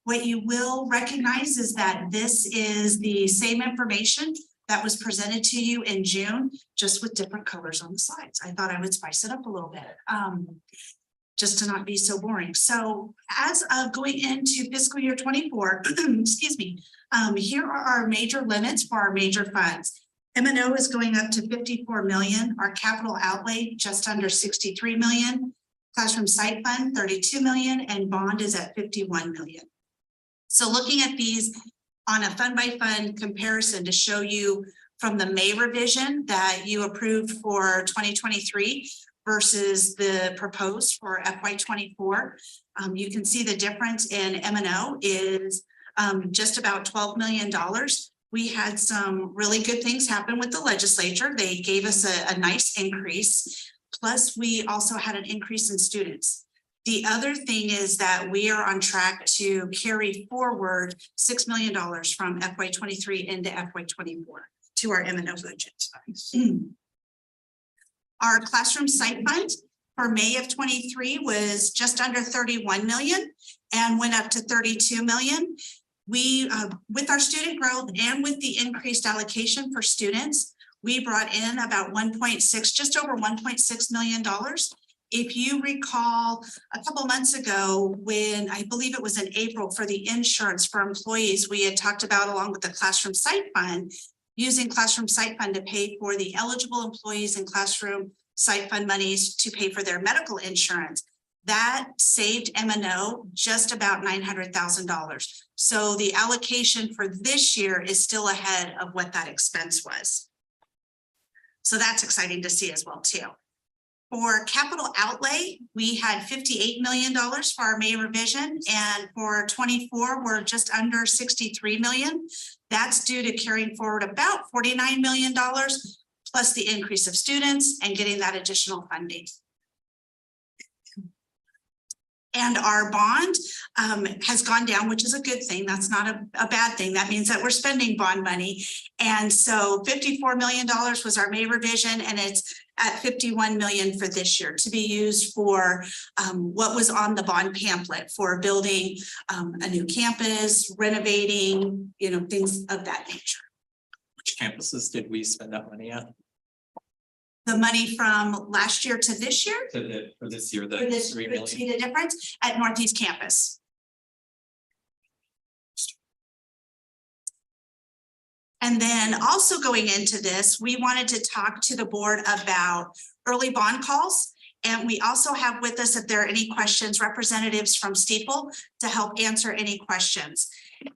What you will recognize is that this is the same information that was presented to you in June, just with different colors on the slides. I thought I would spice it up a little bit, just to not be so boring. So as of going into fiscal year 24, excuse me, here are our major limits for our major funds. M&O is going up to 54 million, our capital outlay just under 63 million, classroom site fund 32 million, and bond is at 51 million. So looking at these on a fund by fund comparison to show you from the May revision that you approved for 2023 versus the proposed for FY24, you can see the difference in M&O is just about $12 million. We had some really good things happen with the legislature. They gave us a nice increase. Plus, we also had an increase in students. The other thing is that we are on track to carry forward $6 million from FY23 into FY24 to our M&O budget. Our classroom site fund for May of 23 was just under 31 million and went up to 32 million. We, with our student growth and with the increased allocation for students, we brought in about 1.6, just over $1.6 million. If you recall, a couple months ago, when I believe it was in April for the insurance for employees, we had talked about, along with the classroom site fund, using classroom site fund to pay for the eligible employees and classroom site fund monies to pay for their medical insurance. That saved M&O just about $900,000. So the allocation for this year is still ahead of what that expense was. So that's exciting to see as well too. For capital outlay, we had $58 million for our May revision, and for 24, we're just under 63 million. That's due to carrying forward about $49 million, plus the increase of students and getting that additional funding. And our bond has gone down, which is a good thing. That's not a bad thing. That means that we're spending bond money. And so $54 million was our May revision, and it's at 51 million for this year to be used for what was on the bond pamphlet for building a new campus, renovating, things of that nature. Which campuses did we spend that money at? The money from last year to this year? For this year, the For 3 million. see the difference at Northeast Campus. And then also going into this, we wanted to talk to the board about early bond calls. And we also have with us, if there are any questions, representatives from Steeple to help answer any questions.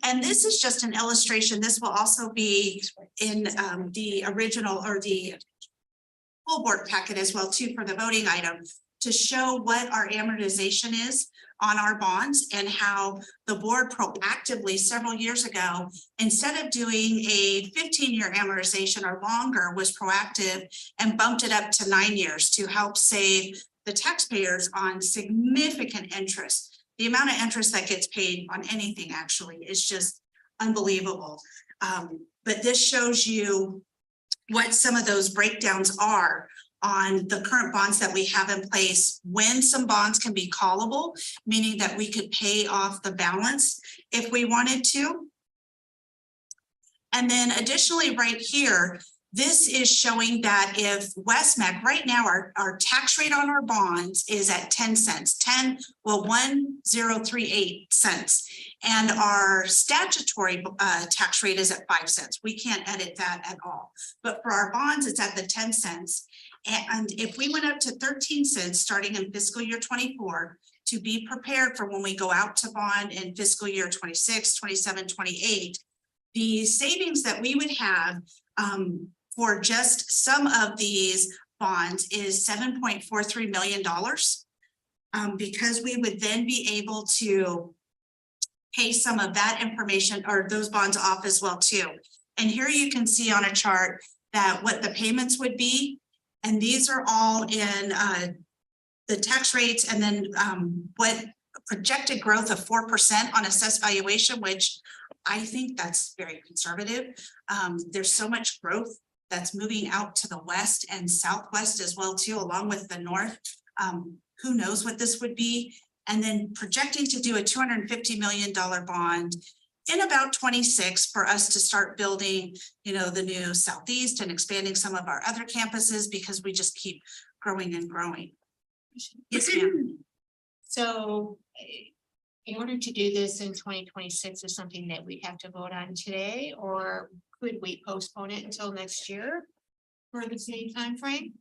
And this is just an illustration. This will also be in the original or the full board packet as well too for the voting item, to show what our amortization is on our bonds and how the board proactively several years ago, instead of doing a 15-year amortization or longer, was proactive and bumped it up to 9 years to help save the taxpayers on significant interest. The amount of interest that gets paid on anything actually is just unbelievable. But this shows you what some of those breakdowns are on the current bonds that we have in place, when some bonds can be callable, meaning that we could pay off the balance if we wanted to. And then additionally right here, this is showing that if West-MEC, right now our tax rate on our bonds is at 10 cents, 1038 cents. And our statutory tax rate is at 5 cents. We can't edit that at all. But for our bonds, it's at the 10 cents. And if we went up to 13 cents starting in fiscal year 24 to be prepared for when we go out to bond in fiscal year 26, 27, 28, the savings that we would have for just some of these bonds is $7.43 million, because we would then be able to pay some of that information or those bonds off as well too. And here you can see on a chart that what the payments would be. And these are all in the tax rates, and then what projected growth of 4% on assessed valuation, which I think that's very conservative. There's so much growth that's moving out to the west and southwest as well too, along with the north. Who knows what this would be and then projecting to do a $250 million bond in about 26 for us to start building, you know, the new Southeast and expanding some of our other campuses because we just keep growing and growing. Yes, ma'am. So in order to do this in 2026 is something that we have to vote on today, or could we postpone it until next year for the same time frame?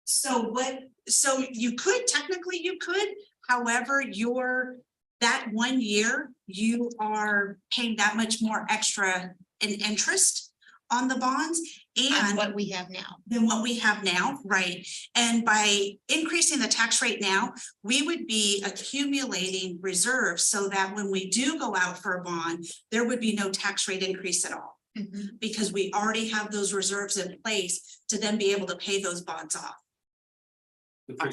So you could, technically you could, however, that 1 year, you are paying that much more extra in interest on the bonds On and what we have now. than what we have now, right? And by increasing the tax rate now, we would be accumulating reserves so that when we do go out for a bond, there would be no tax rate increase at all. Because we already have those reserves in place to then be able to pay those bonds off.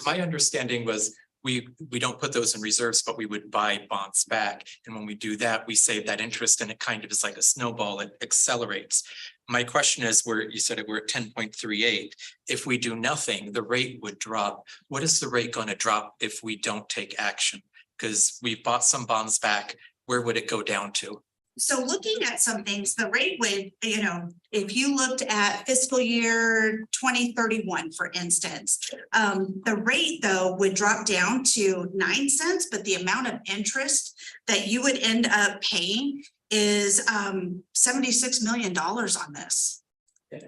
My understanding was we don't put those in reserves, but we would buy bonds back. And when we do that, we save that interest and it kind of is like a snowball, it accelerates. My question is, you said we're at 10.38. If we do nothing, the rate would drop. What is the rate going to drop if we don't take action? Because we bought some bonds back. Where would it go down to? So looking at some things, the rate would, you know, if you looked at fiscal year 2031, for instance, the rate though would drop down to 9 cents, but the amount of interest that you would end up paying is $76 million on this.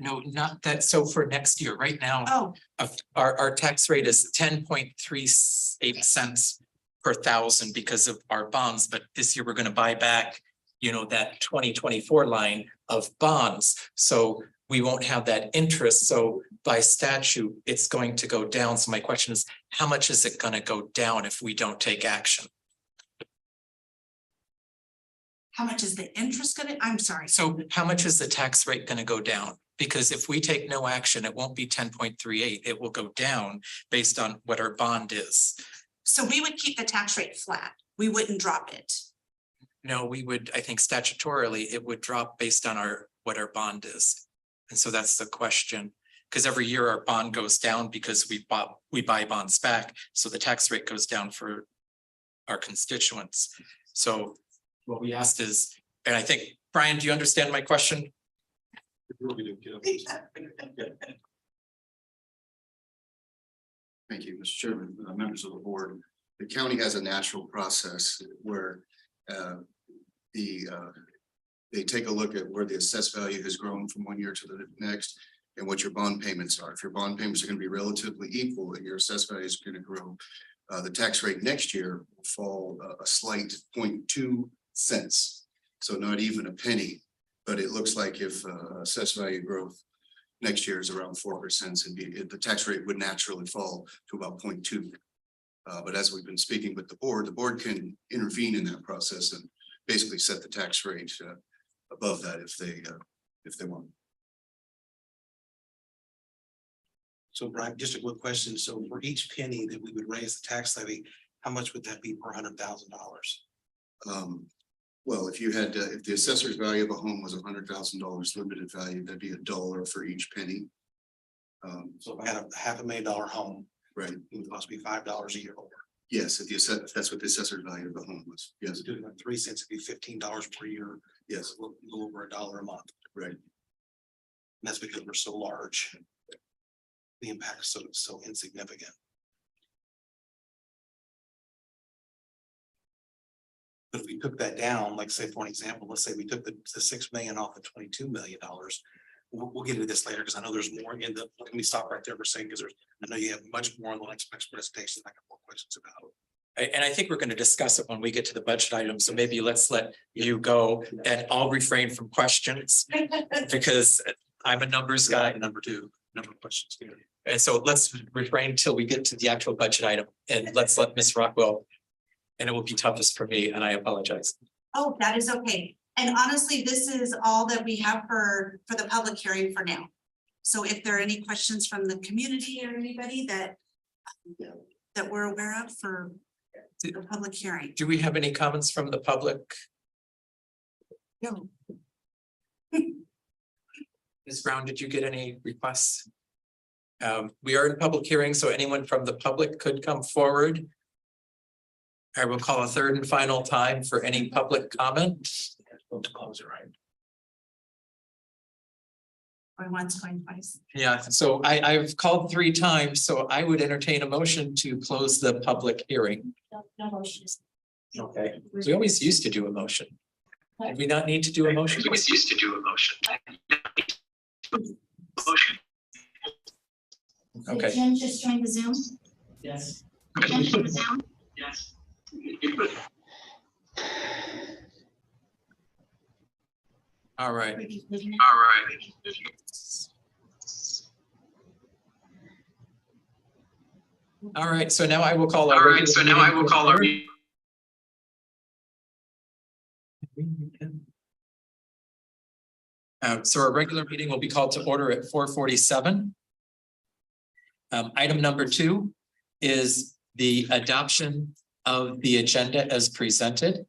No, not that. So for next year, right now, Oh, our tax rate is 10.38 cents per thousand because of our bonds. But this year we're going to buy back, you know, that 2024 line of bonds. So we won't have that interest. So by statute, it's going to go down. So my question is, how much is it going to go down if we don't take action? how much is the interest gonna, I'm sorry. So how much is the tax rate going to go down? Because if we take no action, it won't be 10.38. It will go down based on what our bond is. So we would keep the tax rate flat. We wouldn't drop it. No, we would, I think statutorily, it would drop based on what our bond is. And so that's the question. Because every year our bond goes down because we buy bonds back. So the tax rate goes down for our constituents. So what we asked is, and I think, Brian, do you understand my question? Thank you, Mr. Chairman, members of the board. The county has a natural process where they take a look at where the assessed value has grown from 1 year to the next and what your bond payments are. If your bond payments are going to be relatively equal and your assessed value is going to grow, the tax rate next year will fall a slight 0.2 cents. So not even a penny, but it looks like if assessed value growth next year is around 4%, and the tax rate would naturally fall to about 0.2. But as we've been speaking with the board can intervene in that process and basically set the tax rate above that if they want. So Brian, just a quick question. So for each penny that we would raise the tax levy, how much would that be per $100,000? Well, if you had, if the assessor's value of a home was $100,000 limited value, that'd be $1 for each penny. So if I had a $500,000 home, Right. it would cost me $5 a year over. Yes, if that's what the assessor's value of the home was. Yes, Doing that 3 cents, it'd be $15 per year. yes, We'll go over $1 a month. right. And that's because we're so large. The impact is so insignificant. But if we took that down, like say for an example, let's say we took the 6 million off the $22 million. We'll get into this later because I know there's more in the, let me stop right there for a second because I know you have much more on the next presentation. I got more questions about. And I think we're going to discuss it when we get to the budget item. So maybe let's let you go and I'll refrain from questions because I'm a numbers guy. Number two questions here. And so let's refrain until we get to the actual budget item and let's let Ms. Rockwell. And it will be toughest for me and I apologize. Oh, that is okay. And honestly, this is all that we have for the public hearing for now. So if there are any questions from the community or anybody that we're aware of for the public hearing. Do we have any comments from the public? No. Ms. Brown, did you get any requests? We are in public hearing, so anyone from the public could come forward. I will call a third and final time for any public comment. To close it, right? Going once, going twice. Yeah, so I've called 3 times, so I would entertain a motion to close the public hearing. No motions. Okay, we always used to do a motion. Did we not need to do a motion? We always used to do a motion. Motion. Okay. Jim just joined the Zoom. Yes. Jim joined the Zoom? Yes. All right. All right. All right, so now I will call. All right, so now I will call our. So our regular meeting will be called to order at 4:47. Item number 2 is the adoption of the agenda as presented.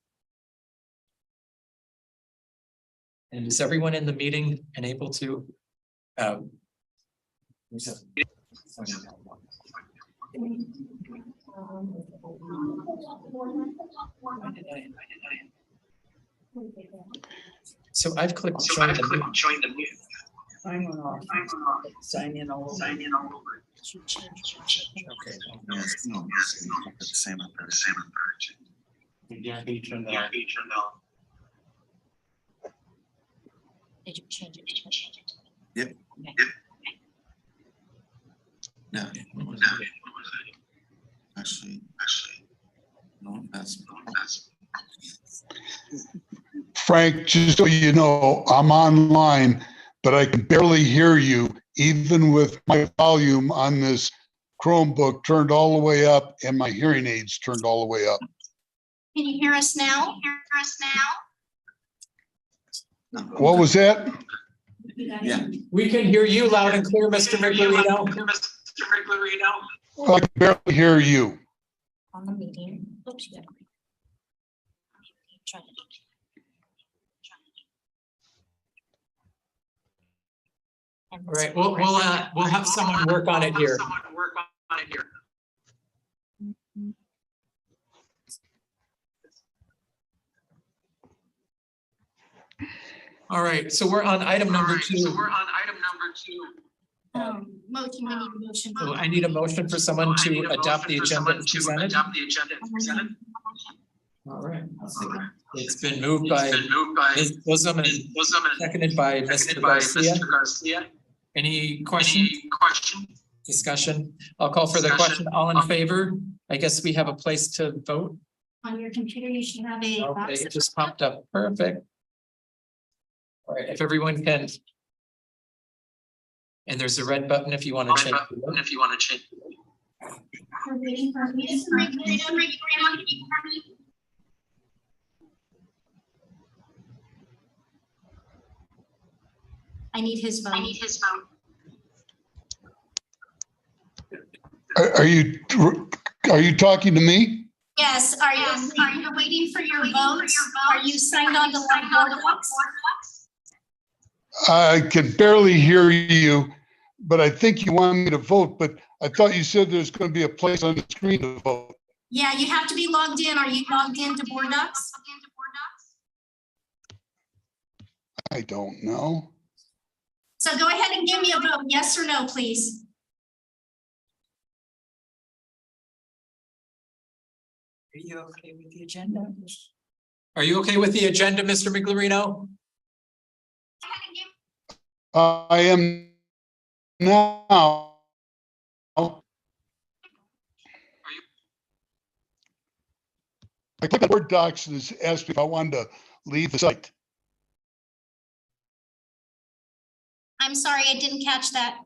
And is everyone in the meeting and able to? So I've clicked So join I the click meeting. join the meeting. Sign off. Sign in all over. Sign in all over. Okay. Yes, no, the same. The same approach. Yeah, can you turn that Yeah, on? feature now. Did you change it? Yep. No, actually, no, that's. Frank, just so you know, I'm online, but I can barely hear you, even with my volume on this Chromebook turned all the way up and my hearing aids turned all the way up. Can you hear us now? What was that? Yeah. We can hear you loud and clear, Mr. Miglorino. I can barely hear you. On the meeting. Oops, you got it. Try it. All right, we'll have someone work on it here. All right, so we're on item number 2. So we're on item number 2. Motion, we need a motion. So I need a motion for someone I need to a adopt the motion agenda for as someone to presented. adopt the agenda as presented. All right. It's been moved by It's been moved by Ms. Bosom and Ms. Bosom and seconded by Mr. seconded by Garcia. Mr. Garcia. Any questions, Any question? discussion? I'll call for the Discussion. question. All in favor? I guess we have a place to vote. On your computer, you should have a Okay, box. it just popped up. Perfect. All right, if everyone can. And there's a red button if you want to change. the vote. If you want to change. We're waiting for Ms. I need his vote. Are you talking to me? Yes, are you waiting for your votes? Are you signed on to live board docs? I can barely hear you, but I think you want me to vote, but I thought you said there's going to be a place on the screen to vote. Yeah, you have to be logged in. Are you logged into board docs? I don't know. So go ahead and give me a vote, yes or no, please. Are you okay with the agenda? Are you okay with the agenda, Mr. Miglorino? I am now. I clicked on Word docs and it's asked me if I wanted to leave the site. I'm sorry, I didn't catch that.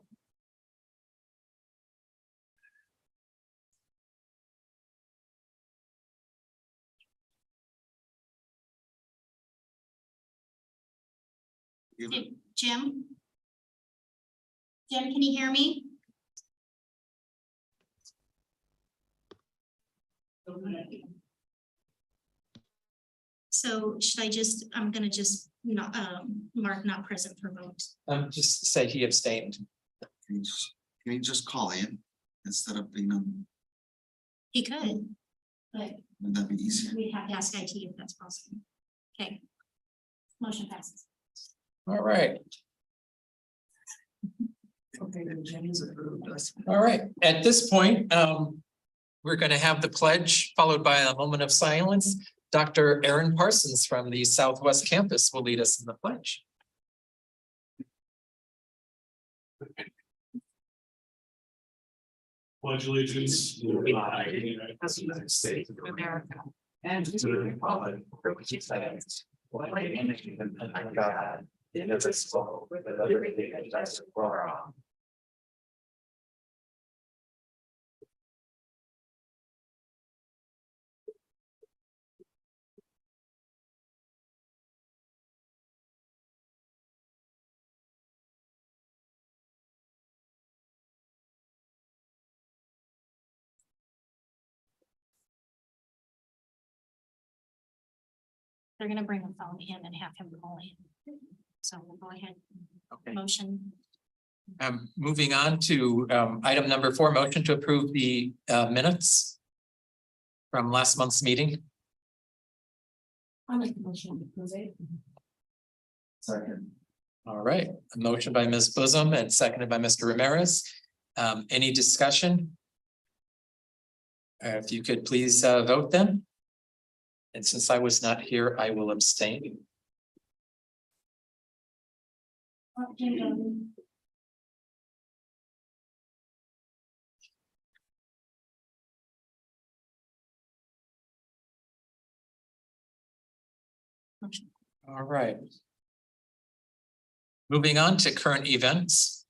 Jim? Jim, can you hear me? So should I just, I'm gonna just not, mark not present for vote. Just say he abstained. Can you just call in instead of being on? He could. but Would that be easier? we have to ask IT if that's possible. Okay. Motion passes. All right. Okay, the agenda's approved. All right, at this point, we're going to have the pledge followed by a moment of silence. Dr. Aaron Parsons from the Southwest Campus will lead us in the pledge. Pledge allegiance to the flag of the United States of America and to the republic for which it stands, one nation under God, indivisible, with liberty and justice for all. They're gonna bring a phone in and have him call in. So we'll go ahead. Okay. Motion. Moving on to item number 4, motion to approve the minutes from last month's meeting. I'll make the motion to approve it. Second. All right, a motion by Ms. Bosom and seconded by Mr. Ramirez. Any discussion? If you could please vote then. And since I was not here, I will abstain. Jim Dolan. Motion. All right. Moving on to current events.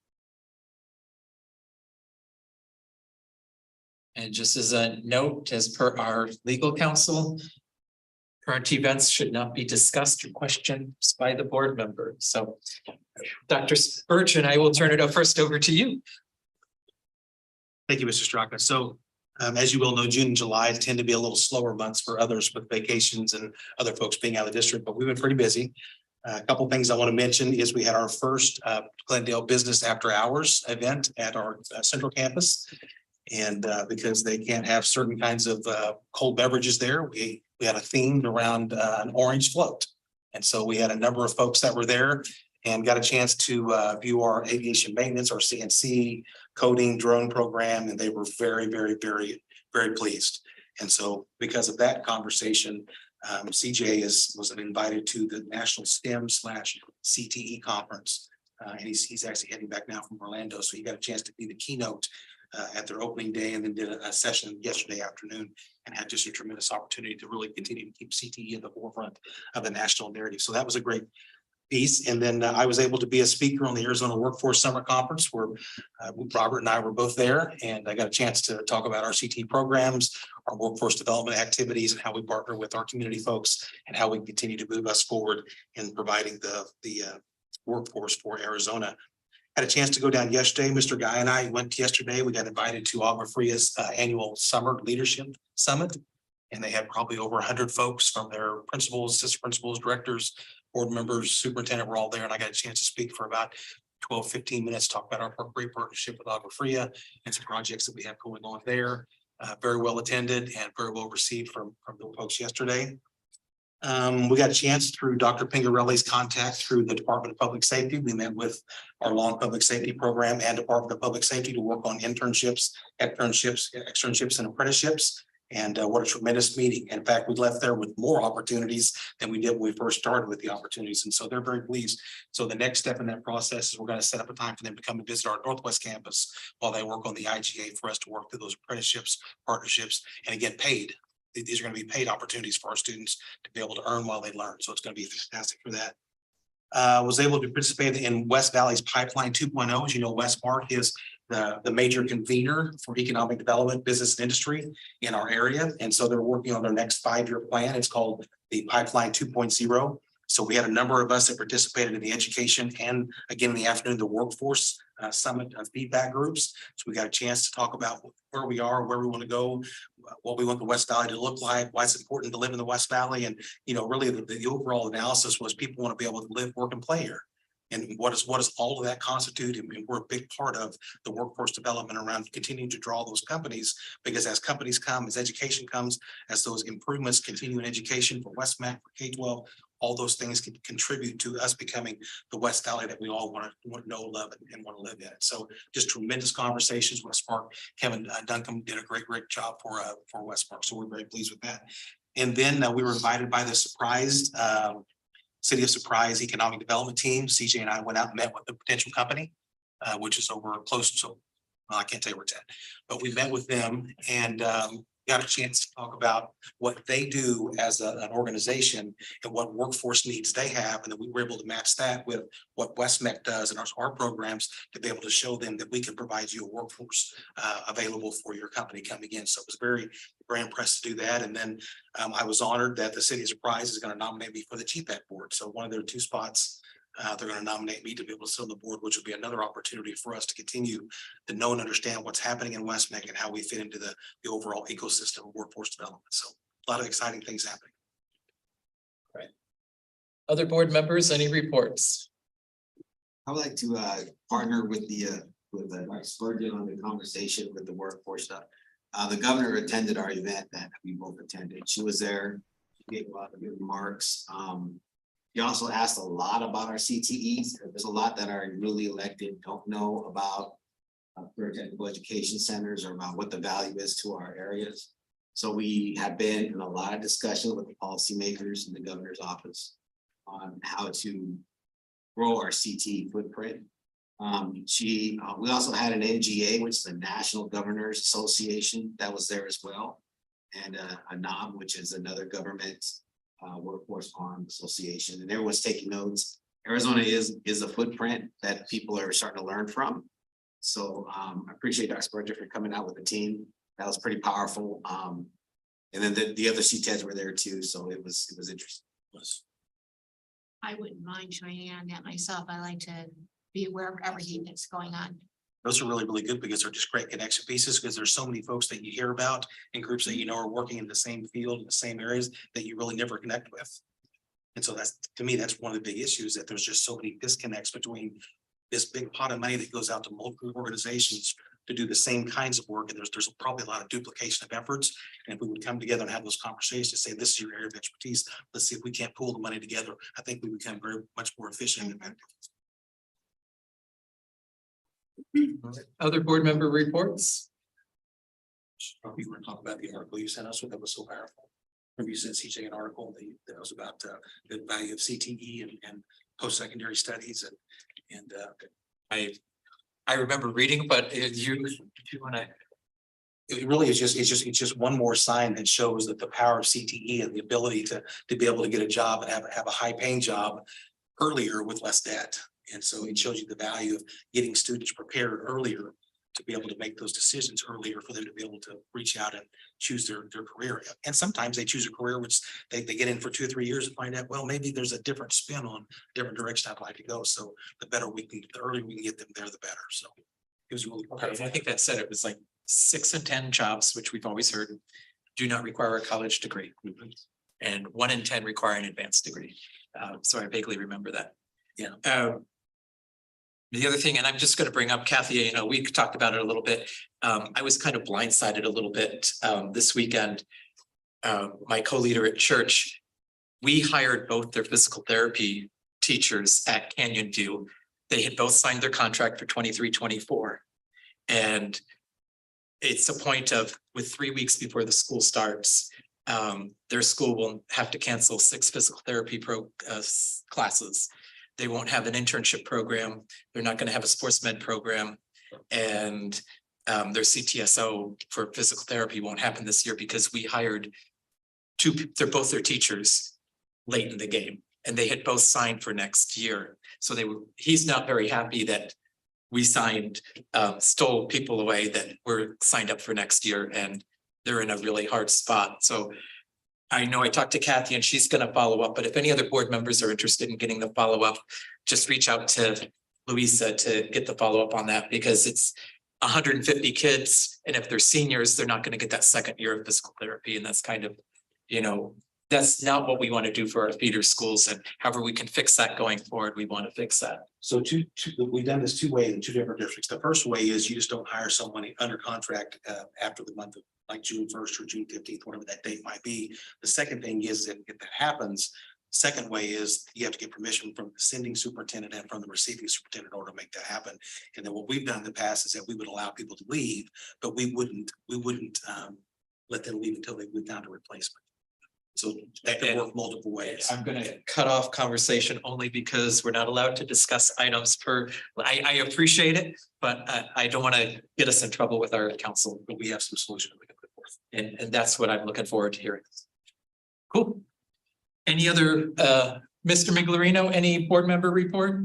And just as a note, as per our legal counsel, current events should not be discussed or questioned by the board member. So Dr. Spurgeon, I will turn it first over to you. Thank you, Mr. Straka. So as you well know, June and July tend to be a little slower months for others with vacations and other folks being out of the district, but we've been pretty busy. A couple of things I want to mention is we had our first Glendale Business After Hours event at our central campus. And because they can't have certain kinds of cold beverages there, we had a theme around an orange float. And so we had a number of folks that were there and got a chance to view our aviation maintenance, our CNC coding drone program, and they were very, very, very, very pleased. And so because of that conversation, CJ was invited to the National STEM/CTE conference. And he's actually heading back now from Orlando. So he got a chance to be the keynote at their opening day, and then did a session yesterday afternoon, and had just a tremendous opportunity to really continue to keep CTE in the forefront of the national narrative. So that was a great piece. And then I was able to be a speaker on the Arizona Workforce Summer Conference, where Robert and I were both there, and I got a chance to talk about our CTE programs, our workforce development activities, and how we partner with our community folks, and how we continue to move us forward in providing the workforce for Arizona. Had a chance to go down yesterday. Mr. Guy and I went yesterday. We got invited to Agua Fria's annual summer leadership summit. And they had probably over 100 folks from their principals, assistant principals, directors, board members, superintendent were all there. And I got a chance to speak for about 12-15 minutes, talk about our great partnership with Agua Fria and some projects that we have going on there. Very well attended and very well received from the folks yesterday. We got a chance through Dr. Pingarelli's contact through the Department of Public Safety. We met with our law public safety program and Department of Public Safety to work on internships, externships, and apprenticeships. And what a tremendous meeting. In fact, we left there with more opportunities than we did when we first started with the opportunities. And so they're very pleased. So the next step in that process is we're going to set up a time for them to come and visit our Northwest campus while they work on the IGA for us to work through those apprenticeships, partnerships, and again, paid. These are going to be paid opportunities for our students to be able to earn while they learn. So it's going to be fantastic for that. Was able to participate in West Valley's Pipeline 2.0. As you know, West-MEC is the major convener for economic development, business and industry in our area. And so they're working on their next 5-year plan. It's called the Pipeline 2.0. So we had a number of us that participated in the education and again, in the afternoon, the workforce summit feedback groups. So we got a chance to talk about where we are, where we want to go, what we want the West Valley to look like, why it's important to live in the West Valley. And, you know, really the overall analysis was people want to be able to live, work, and play here. And what does all of that constitute? And we're a big part of the workforce development around continuing to draw those companies. Because as companies come, as education comes, as those improvements continue in education for West-MEC, for K-12, all those things can contribute to us becoming the West Valley that we all want to know, love, and want to live in. So just tremendous conversations with Spark. Kevin Duncombe did a great job for West-MEC. So we're very pleased with that. And then we were invited by the City of Surprise Economic Development Team. CJ and I went out and met with the potential company, which is over close to, well, I can't tell you where it's at, but we met with them and got a chance to talk about what they do as an organization and what workforce needs they have. And then we were able to match that with what West-MEC does and our programs to be able to show them that we can provide you a workforce available for your company coming in. So it was very impressed to do that. And then I was honored that the City of Surprise is going to nominate me for the GPAC board. So one of their 2 spots, they're going to nominate me to be able to sit on the board, which will be another opportunity for us to continue to know and understand what's happening in West-MEC and how we fit into the overall ecosystem of workforce development. So a lot of exciting things happening. Other board members, any reports? I would like to partner with Dr. Spurgeon on the conversation with the workforce stuff. The governor attended our event that we both attended. She was there, she gave a lot of good remarks. He also asked a lot about our CTEs. There's a lot that our newly elected don't know about technical education centers or about what the value is to our areas. So we have been in a lot of discussion with the policymakers in the governor's office on how to grow our CTE footprint. We also had an NGA, which is the National Governors Association, that was there as well. And a NOB, which is another government workforce arm association, and everyone's taking notes. Arizona is a footprint that people are starting to learn from. So I appreciate Dr. Spurgeon for coming out with the team. That was pretty powerful. And then the other CTEDs were there too. So it was interesting. I wouldn't mind joining on that myself. I like to be aware of everything that's going on. Those are really good because they're just great connection pieces because there's so many folks that you hear about and groups that you know are working in the same field, in the same areas that you really never connect with. And so that's, to me, that's one of the big issues, that there's just so many disconnects between this big pot of money that goes out to multiple organizations to do the same kinds of work. And there's probably a lot of duplication of efforts. And if we would come together and have those conversations to say, this is your area of expertise, let's see if we can't pull the money together. I think we become very much more efficient and effective. Other board member reports? We were talking about the article you sent us, that was so powerful. Remember you sent CJ an article that was about the value of CTE and post-secondary studies and I remember reading, but you want to? it really is it's just one more sign that shows that the power of CTE and the ability to be able to get a job and have a high paying job earlier with less debt. And so it shows you the value of getting students prepared earlier to be able to make those decisions earlier for them to be able to reach out and choose their career. And sometimes they choose a career which they get in for 2 or 3 years and find out, well, maybe there's a different spin on different direction I'd like to go. So the earlier we can get them there, the better. So it was really. Okay, I think that said it was like 6 in 10 jobs, which we've always heard, do not require a college degree. And 1 in 10 require an advanced degree. So I vaguely remember that. Yeah. The other thing, and I'm just going to bring up Kathy, we talked about it a little bit. I was kind of blindsided a little bit this weekend. My co-leader at church, we hired both their physical therapy teachers at Canyon View. They had both signed their contract for 23-24. And it's a point of, with 3 weeks before the school starts, their school will have to cancel 6 physical therapy classes. They won't have an internship program. They're not going to have a sports med program. And their CTSO for physical therapy won't happen this year because we hired they're both their teachers late in the game. And they had both signed for next year. So he's not very happy that we stole people away that were signed up for next year, and they're in a really hard spot. So I know I talked to Kathy and she's going to follow up, but if any other board members are interested in getting the follow-up, just reach out to Louisa to get the follow-up on that, because it's 150 kids. And if they're seniors, they're not going to get that second year of physical therapy. And that's kind of, that's not what we want to do for our feeder schools, and however we can fix that going forward, we want to fix that. So we've done this two ways in two different districts. The first way is you just don't hire someone under contract after the month of like June 1st or June 15th, whatever that date might be. The second thing is if that happens, second way is you have to get permission from the sending superintendent and from the receiving superintendent in order to make that happen. And then what we've done in the past is that we would allow people to leave, but we wouldn't let them leave until they found a replacement. So that can work multiple ways. I'm gonna cut off conversation only because we're not allowed to discuss items per, I appreciate it, but I don't want to get us in trouble with our council. But we have some solution that we can put forth. And that's what I'm looking forward to hearing. Cool. Any other, Mr. Miglerino, any board member report?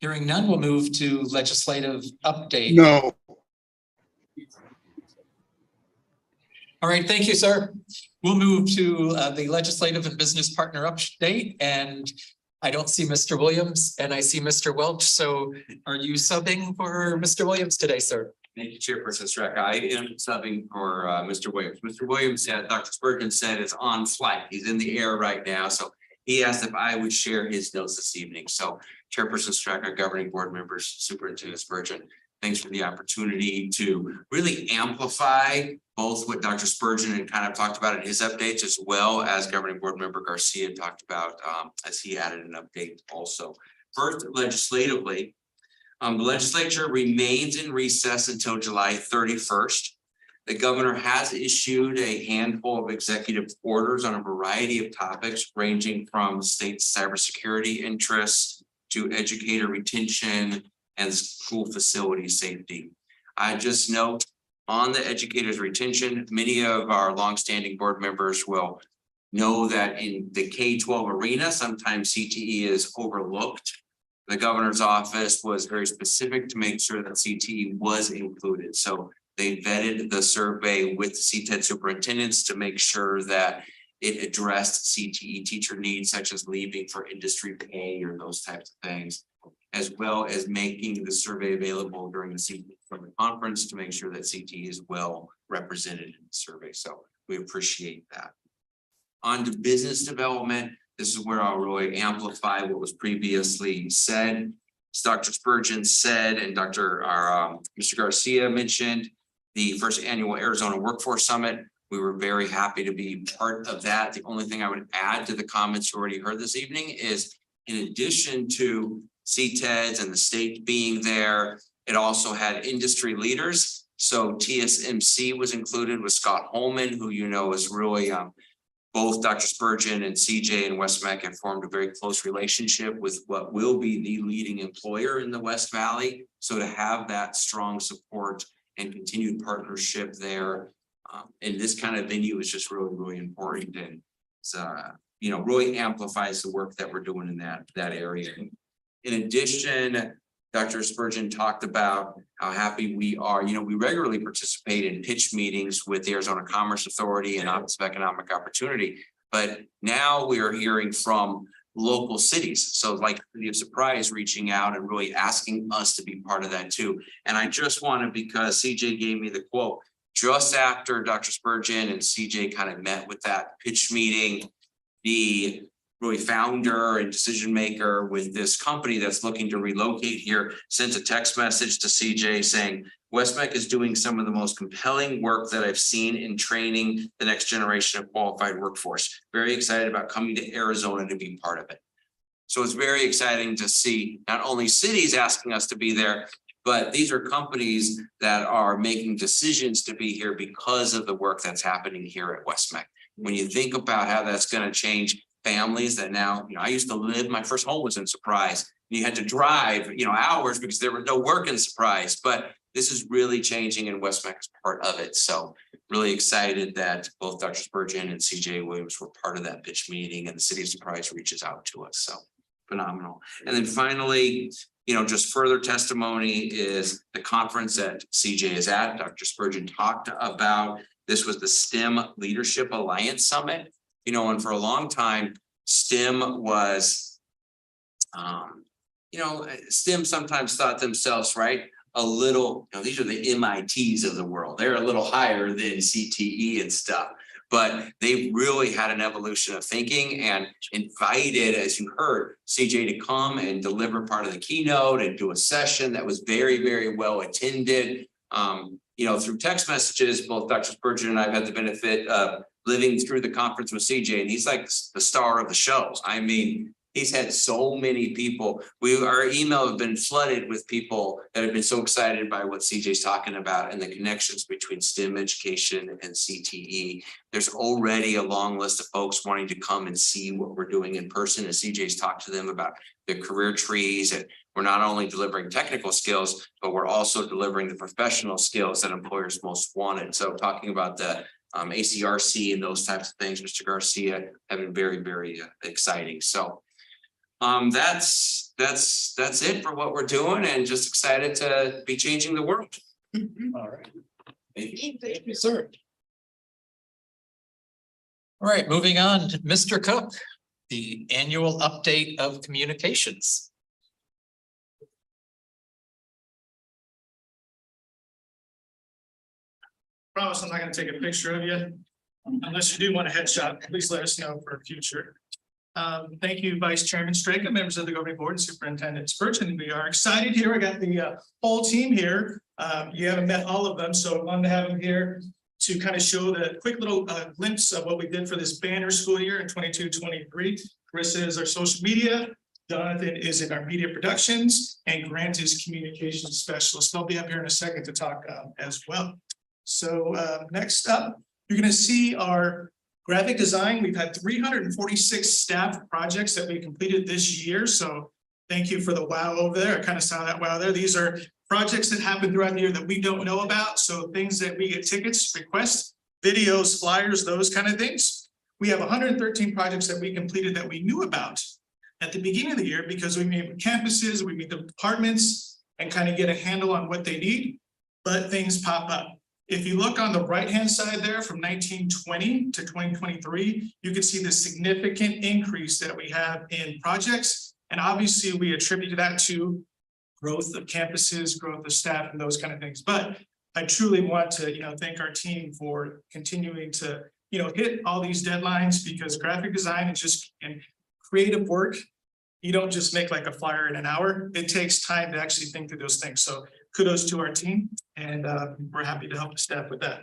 Hearing none, we'll move to legislative update. No, All right, thank you, sir. We'll move to the legislative and business partner update, and I don't see Mr. Williams and I see Mr. Welch. So are you subbing for Mr. Williams today, sir? Thank you, Chairperson Streck. I am subbing for Mr. Williams. Mr. Williams said, Dr. Spurgeon said is on flight. He's in the air right now. So he asked if I would share his notes this evening. So Chairperson Streck, our governing board members, Superintendent Spurgeon, thanks for the opportunity to really amplify both what Dr. Spurgeon had kind of talked about in his updates, as well as governing board member Garcia talked about as he added an update also. First, legislatively, the legislature remains in recess until July 31st. The governor has issued a handful of executive orders on a variety of topics, ranging from state cybersecurity interests to educator retention and school facility safety. I just note on the educators retention, many of our longstanding board members will know that in the K-12 arena, sometimes CTE is overlooked. The governor's office was very specific to make sure that CTE was included. So they vetted the survey with CTED superintendents to make sure that it addressed CTE teacher needs, such as leaving for industry pay or those types of things, as well as making the survey available during the conference to make sure that CTE is well represented in the survey. So we appreciate that. On to business development, this is where I'll really amplify what was previously said. As Dr. Spurgeon said, and Mr. Garcia mentioned, the first annual Arizona Workforce Summit. We were very happy to be part of that. The only thing I would add to the comments you already heard this evening is, in addition to CTEDs and the state being there, it also had industry leaders. So TSMC was included with Scott Holman, who you know is really both Dr. Spurgeon and CJ and West-MEC have formed a very close relationship with what will be the leading employer in the West Valley. So to have that strong support and continued partnership there in this kind of venue is just really, really important, and it's really amplifies the work that we're doing in that area. In addition, Dr. Spurgeon talked about how happy we are. We regularly participate in pitch meetings with the Arizona Commerce Authority and Office of Economic Opportunity, but now we are hearing from local cities. So like the Surprise reaching out and really asking us to be part of that too. And I just wanted, because CJ gave me the quote, just after Dr. Spurgeon and CJ kind of met with that pitch meeting, the really founder and decision maker with this company that's looking to relocate here sent a text message to CJ saying, West-MEC is doing some of the most compelling work that I've seen in training the next generation of qualified workforce. Very excited about coming to Arizona to be part of it. So it's very exciting to see not only cities asking us to be there, but these are companies that are making decisions to be here because of the work that's happening here at West-MEC. When you think about how that's going to change families that now, I used to live, my first home was in Surprise. You had to drive, hours because there was no work in Surprise, but this is really changing and West-MEC is part of it. So really excited that both Dr. Spurgeon and CJ Williams were part of that pitch meeting, and the city of Surprise reaches out to us. So phenomenal. And then finally, just further testimony is the conference that CJ is at. Dr. Spurgeon talked about, this was the STEM Leadership Alliance Summit, and for a long time, STEM was, STEM sometimes thought themselves, right? a little, these are the MITs of the world. They're a little higher than CTE and stuff. But they've really had an evolution of thinking and invited, as you heard, CJ to come and deliver part of the keynote and do a session that was very, very well attended. Through text messages, both Dr. Spurgeon and I have had the benefit of living through the conference with CJ, and he's like the star of the show. I mean, he's had so many people. Our email have been flooded with people that have been so excited by what CJ's talking about and the connections between STEM education and CTE. There's already a long list of folks wanting to come and see what we're doing in person. And CJ's talked to them about the career trees, and we're not only delivering technical skills, but we're also delivering the professional skills that employers most wanted. So talking about the ACRC and those types of things, Mr. Garcia, have been very, very exciting. So that's it for what we're doing, and just excited to be changing the world. All right. Thank you, sir. All right, moving on to Mr. Cook, the annual update of communications. Promise I'm not going to take a picture of you. Unless you do want a headshot, please let us know for future. Thank you, Vice Chairman Straka, members of the governing board, and Superintendent Spurgeon. We are excited here. I got the whole team here. You haven't met all of them, so I wanted to have them here to kind of show the quick little glimpse of what we did for this banner school year in 22-23. Carissa is our social media, Jonathan is in our media productions, and Grant is communications specialist. They'll be up here in a second to talk as well. So next up, you're going to see our graphic design. We've had 346 staff projects that we completed this year. So thank you for the wow over there. I kind of saw that wow there. These are projects that happen throughout the year that we don't know about. So things that we get tickets, requests, videos, flyers, those kind of things. We have 113 projects that we completed that we knew about at the beginning of the year because we meet with campuses, we meet the departments and kind of get a handle on what they need, but things pop up. If you look on the right-hand side there from 1920 to 2023, you can see the significant increase that we have in projects. And obviously we attribute that to growth of campuses, growth of staff, and those kind of things. But I truly want to, thank our team for continuing to, hit all these deadlines, because graphic design is just and creative work. You don't just make like a flyer in an hour. It takes time to actually think through those things. So kudos to our team, and we're happy to help the staff with that.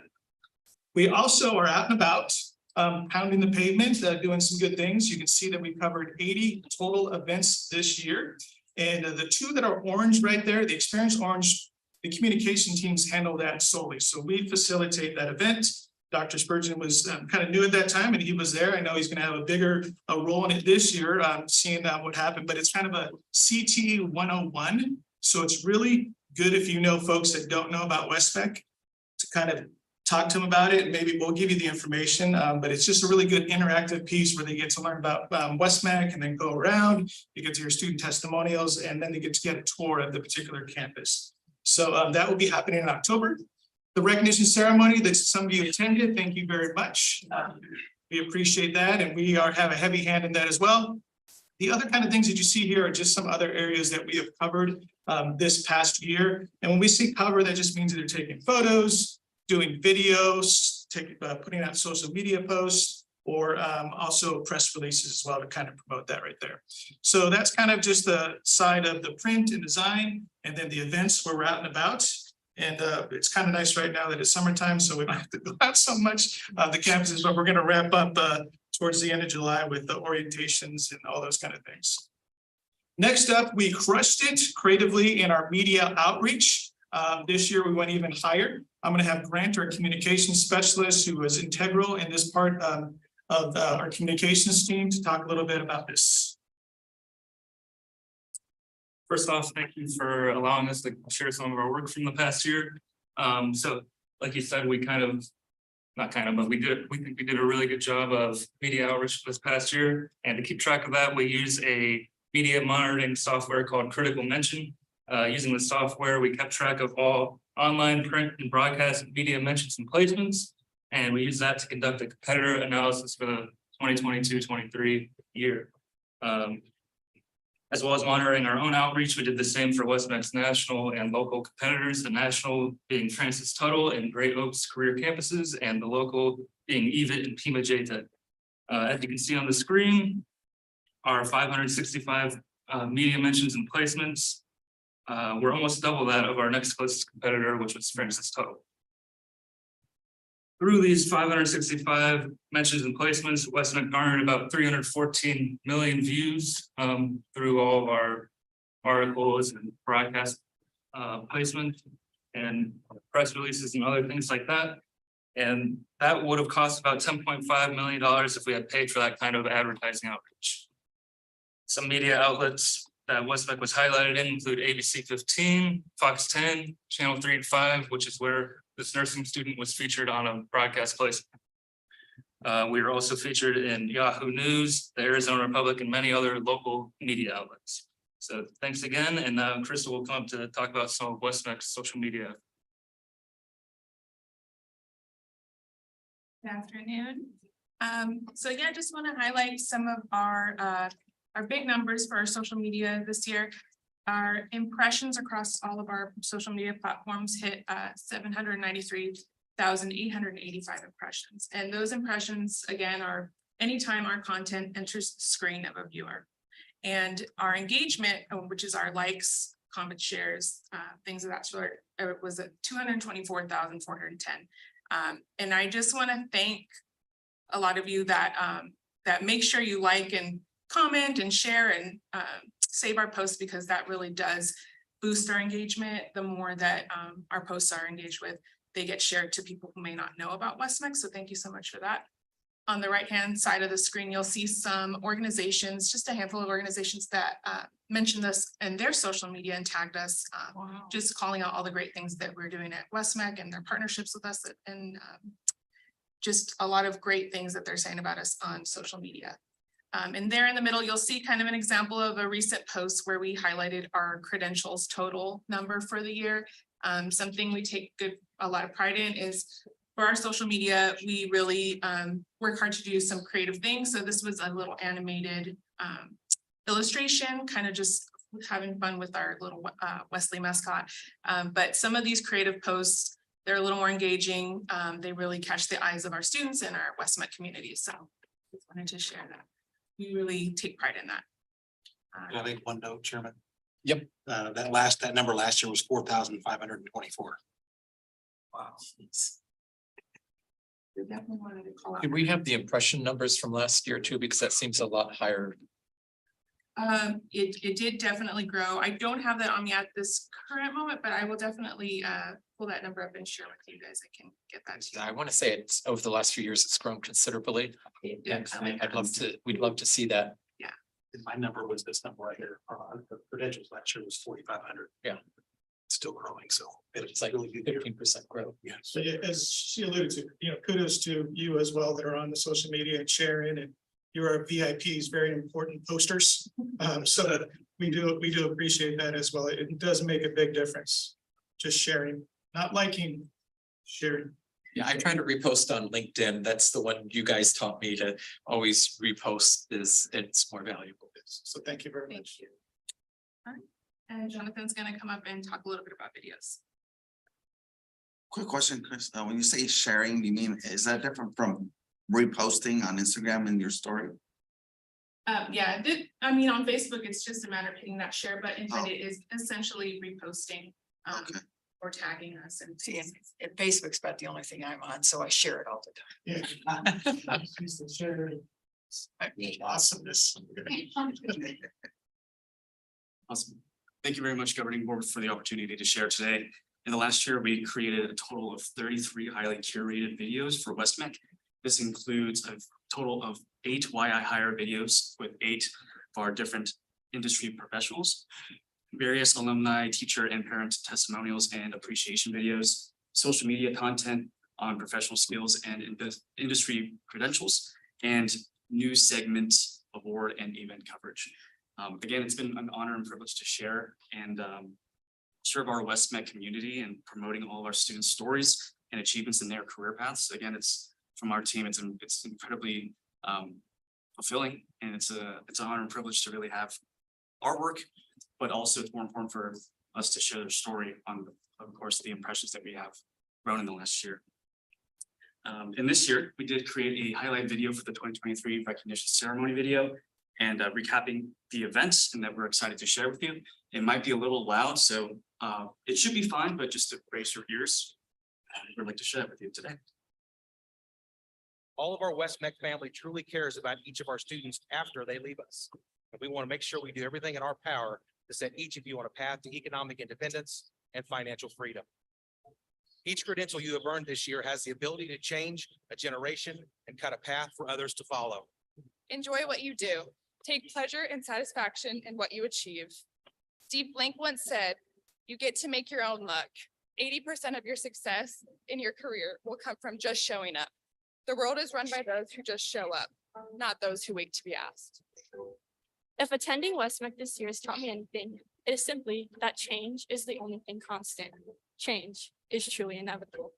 We also are out and about, pounding the pavement, doing some good things. You can see that we covered 80 total events this year. And the two that are orange right there, the Experience Orange, the communication teams handle that solely. So we facilitate that event. Dr. Spurgeon was kind of new at that time, and he was there. I know he's going to have a bigger role in it this year, seeing what happened, but it's kind of a CTE 101. So it's really good if you know folks that don't know about West-MEC to kind of talk to them about it. Maybe we'll give you the information, but it's just a really good interactive piece where they get to learn about West-MEC and then go around. You get to hear student testimonials, and then they get to get a tour of the particular campus. So that will be happening in October. The recognition ceremony that some of you attended, thank you very much. We appreciate that, and we have a heavy hand in that as well. The other kind of things that you see here are just some other areas that we have covered this past year. And when we say cover, that just means they're taking photos, doing videos, putting out social media posts, or also press releases as well to kind of promote that right there. So that's kind of just the side of the print and design, and then the events where we're out and about. And it's kind of nice right now that it's summertime, so we don't have to go out so much the campuses, but we're going to ramp up towards the end of July with the orientations and all those kind of things. Next up, we crushed it creatively in our media outreach. This year, we went even higher. I'm going to have Grant, our communications specialist, who was integral in this part of our communications team, to talk a little bit about this. First off, thank you for allowing us to share some of our work from the past year. So like you said, we think we did a really good job of media outreach this past year. And to keep track of that, we use a media monitoring software called Critical Mention. Using the software, we kept track of all online, print, and broadcast media mentions and placements. And we use that to conduct a competitor analysis for the 2022-23 year. As well as monitoring our own outreach, we did the same for West-MEC's national and local competitors, the national being Francis Tuttle and Great Oaks career campuses, and the local being EVIT and Pima J-Tech. As you can see on the screen, our 565 media mentions and placements were almost double that of our next closest competitor, which was Francis Tuttle. Through these 565 mentions and placements, West-MEC garnered about 314 million views through all of our articles and broadcast placement and press releases and other things like that. And that would have cost about $10.5 million if we had paid for that kind of advertising outreach. Some media outlets that West-MEC was highlighted in include ABC 15, Fox 10, Channel 3 and 5, which is where this nursing student was featured on a broadcast placement. We were also featured in Yahoo News, the Arizona Republic, and many other local media outlets. So thanks again, and now Crystal will come to talk about some of West-MEC's social media. Good afternoon. So yeah, just want to highlight some of our big numbers for our social media this year. Our impressions across all of our social media platforms hit 793,885 impressions. And those impressions, again, are anytime our content enters the screen of a viewer. And our engagement, which is our likes, comments, shares, things of that sort, was at 224,410. And I just want to thank a lot of you that make sure you like and comment and share and save our posts, because that really does boost our engagement. The more that our posts are engaged with, they get shared to people who may not know about West-MEC. So thank you so much for that. On the right-hand side of the screen, you'll see some organizations, just a handful of organizations that mentioned us in their social media and tagged us, just calling out all the great things that we're doing at West-MEC and their partnerships with us, and just a lot of great things that they're saying about us on social media. And there in the middle, you'll see kind of an example of a recent post where we highlighted our credentials total number for the year. Something we take a lot of pride in is for our social media, we really work hard to do some creative things. So this was a little animated illustration, kind of just having fun with our little Wesley mascot. But some of these creative posts, they're a little more engaging. They really catch the eyes of our students and our West-MEC community. So just wanted to share that. We really take pride in that. Can I make one note, Chairman? Yep. That number last year was 4,524. Wow. We definitely wanted to call out. Can we have the impression numbers from last year too? Because that seems a lot higher. It did definitely grow. I don't have that on me at this current moment, but I will definitely pull that number up and share with you guys. I can get that to you. I want to say it's over the last few years, it's grown considerably. And we'd love to see that. And my number was this number right here. The credentials last year was 4,500. Yeah. It's still growing, so It's like really good year. 15% growth. Yeah. So yeah, as she alluded to, kudos to you as well that are on the social media and sharing, and you're our VIPs, very important posters. So we do appreciate that as well. It does make a big difference. Just sharing, not liking, sharing. Yeah, I try to repost on LinkedIn. That's the one you guys taught me to always repost, it's more valuable. So thank you very much. Thank you. All right. And Jonathan's going to come up and talk a little bit about videos. Quick question, Chris. When you say sharing, do you mean, is that different from reposting on Instagram in your story? Yeah, I mean, on Facebook, it's just a matter of hitting that share button, but it is essentially reposting or tagging us. And See, and Facebook's about the only thing I'm on, so I share it all the time. Awesomeness. Awesome. Thank you very much, Governing Board, for the opportunity to share today. In the last year, we created a total of 33 highly curated videos for West-MEC. This includes a total of 8 Why I Hire videos with 8 of our different industry professionals, various alumni, teacher, and parent testimonials and appreciation videos, social media content on professional skills and industry credentials, and news segment, award, and event coverage. Again, it's been an honor and privilege to share and serve our West-MEC community and promoting all of our students' stories and achievements in their career paths. Again, it's from our team. It's incredibly fulfilling, and it's an honor and privilege to really have artwork, but also it's more important for us to share their story on, of course, the impressions that we have grown in the last year. And this year, we did create a highlight video for the 2023 recognition ceremony video and recapping the events and that we're excited to share with you. It might be a little loud, so it should be fine, but just to brace your ears, we'd like to share it with you today. All of our West-MEC family truly cares about each of our students after they leave us. And we want to make sure we do everything in our power to set each of you on a path to economic independence and financial freedom. Each credential you have earned this year has the ability to change a generation and cut a path for others to follow. Enjoy what you do. Take pleasure and satisfaction in what you achieve. Steve Blank once said, "You get to make your own luck. 80% of your success in your career will come from just showing up. The world is run by those who just show up, not those who wait to be asked." If attending West-MEC this year has taught me anything, it is simply that change is the only thing constant. Change is truly inevitable.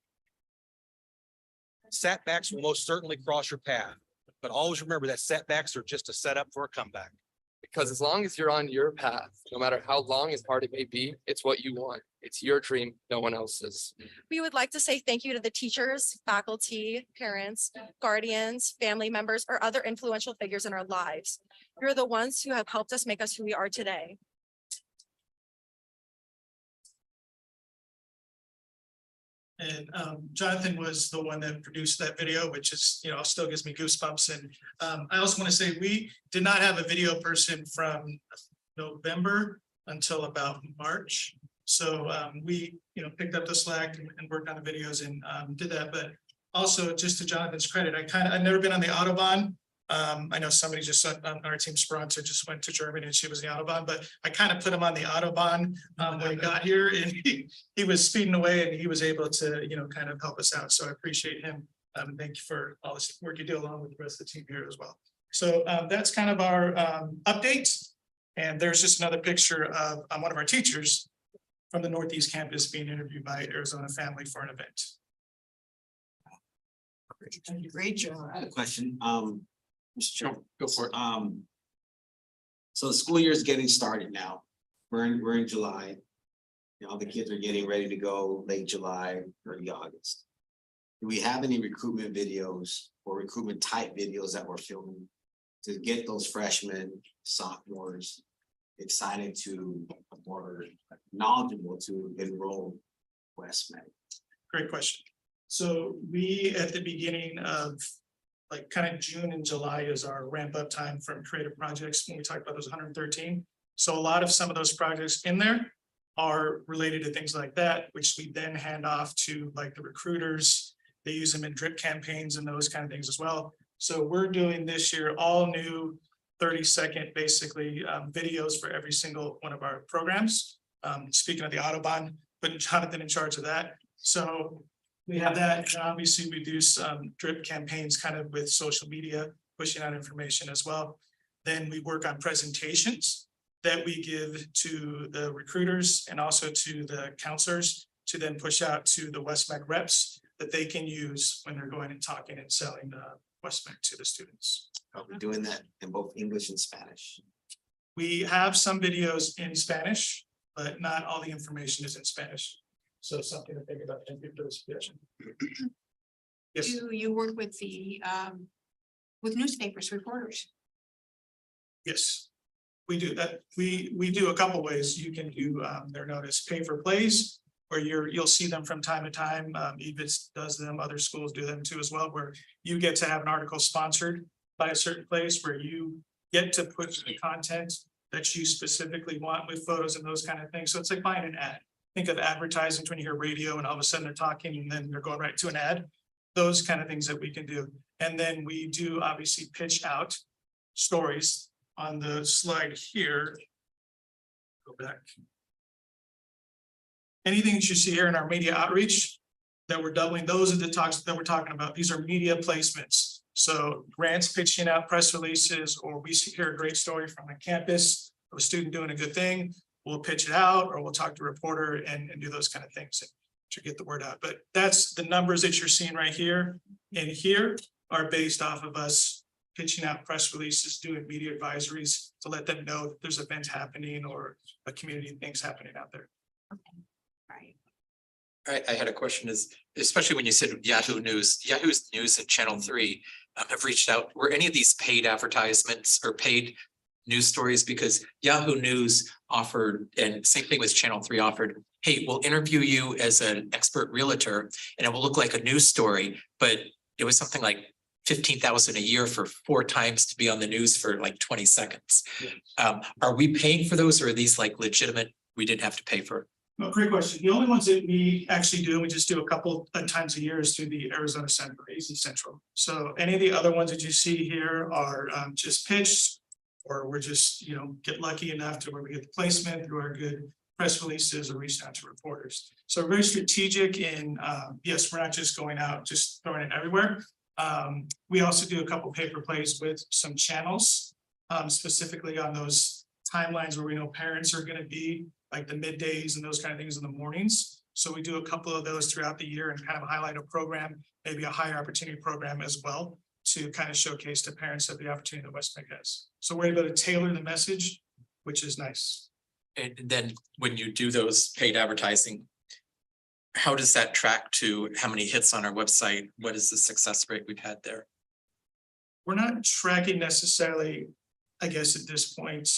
Setbacks will most certainly cross your path, but always remember that setbacks are just a setup for a comeback. Because as long as you're on your path, no matter how long and hard it may be, it's what you want. It's your dream, no one else's. We would like to say thank you to the teachers, faculty, parents, guardians, family members, or other influential figures in our lives. You're the ones who have helped us make us who we are today. And Jonathan was the one that produced that video, which is, still gives me goosebumps. And I also want to say we did not have a video person from November until about March. So we, picked up the slack and worked on the videos and did that. But also, just to Jonathan's credit, I've never been on the Autobahn. I know somebody just on our team, Speranza, just went to Germany and she was in the Autobahn, but I kind of put him on the Autobahn when he got here, and he was speeding away and he was able to, kind of help us out. So I appreciate him. Thank you for all this work you do along with the rest of the team here as well. So that's kind of our update. And there's just another picture of one of our teachers from the Northeast campus being interviewed by Arizona Family for an event. Great job. I had a question. Mr. Chairman, go for it. So the school year is getting started now. We're in July. The kids are getting ready to go late July, early August. Do we have any recruitment videos or recruitment type videos that we're filming to get those freshmen, sophomores excited to, or knowledgeable to enroll West-MEC? Great question. So we, at the beginning of kind of June and July is our ramp up time from creative projects when we talk about those 113. So a lot of some of those projects in there are related to things like that, which we then hand off to the recruiters. They use them in drip campaigns and those kind of things as well. So we're doing this year all new 30-second basically videos for every single one of our programs. Speaking of the Autobahn, putting Jonathan in charge of that. So we have that, and obviously we do some drip campaigns kind of with social media, pushing out information as well. Then we work on presentations that we give to the recruiters and also to the counselors to then push out to the West-MEC reps that they can use when they're going and talking and selling West-MEC to the students. Are we doing that in both English and Spanish? We have some videos in Spanish, but not all the information is in Spanish. So something to think about. Thank you for the suggestion. Yes. Do you work with the with newspapers, reporters? Yes, we do that. We do a couple ways. You can do they're known as pay for plays, where you'll see them from time to time. EVIS does them, other schools do them too as well, where you get to have an article sponsored by a certain place where you get to put the content that you specifically want with photos and those kind of things. So it's like buying an ad. Think of advertising when you hear radio and all of a sudden they're talking and then they're going right to an ad. Those kind of things that we can do. And then we do obviously pitch out stories on the slide here. Go back. Anything that you see here in our media outreach that we're doubling, those are the talks that we're talking about. These are media placements. So grants pitching out press releases, or we hear a great story from a campus of a student doing a good thing. We'll pitch it out, or we'll talk to a reporter and do those kind of things to get the word out. But that's the numbers that you're seeing right here and here are based off of us pitching out press releases, doing media advisories to let them know that there's events happening or a community things happening out there. Right, I had a question is, especially when you said Yahoo News, Yahoo's News and Channel 3 have reached out. Were any of these paid advertisements or paid news stories? Because Yahoo News offered, and same thing with Channel 3 offered, hey, we'll interview you as an expert realtor and it will look like a news story, but it was something like 15,000 a year for 4 times to be on the news for like 20 seconds. Are we paying for those, or are these like legitimate, we didn't have to pay for? No, great question. The only ones that we actually do, we just do a couple of times a year, is through the Arizona Center, AZ Central. So any of the other ones that you see here are just pitched, or we're just, get lucky enough to where we get the placement through our good press releases or reaching out to reporters. So very strategic in, yes, we're not just going out, just throwing it everywhere. We also do a couple paper plays with some channels, specifically on those timelines where we know parents are going to be, like the middays and those kind of things in the mornings. So we do a couple of those throughout the year and kind of highlight a program, maybe a higher opportunity program as well, to kind of showcase to parents of the opportunity that West-MEC has. So we're able to tailor the message, which is nice. And then when you do those paid advertising, how does that track to how many hits on our website? What is the success rate we've had there? We're not tracking necessarily, I guess at this point,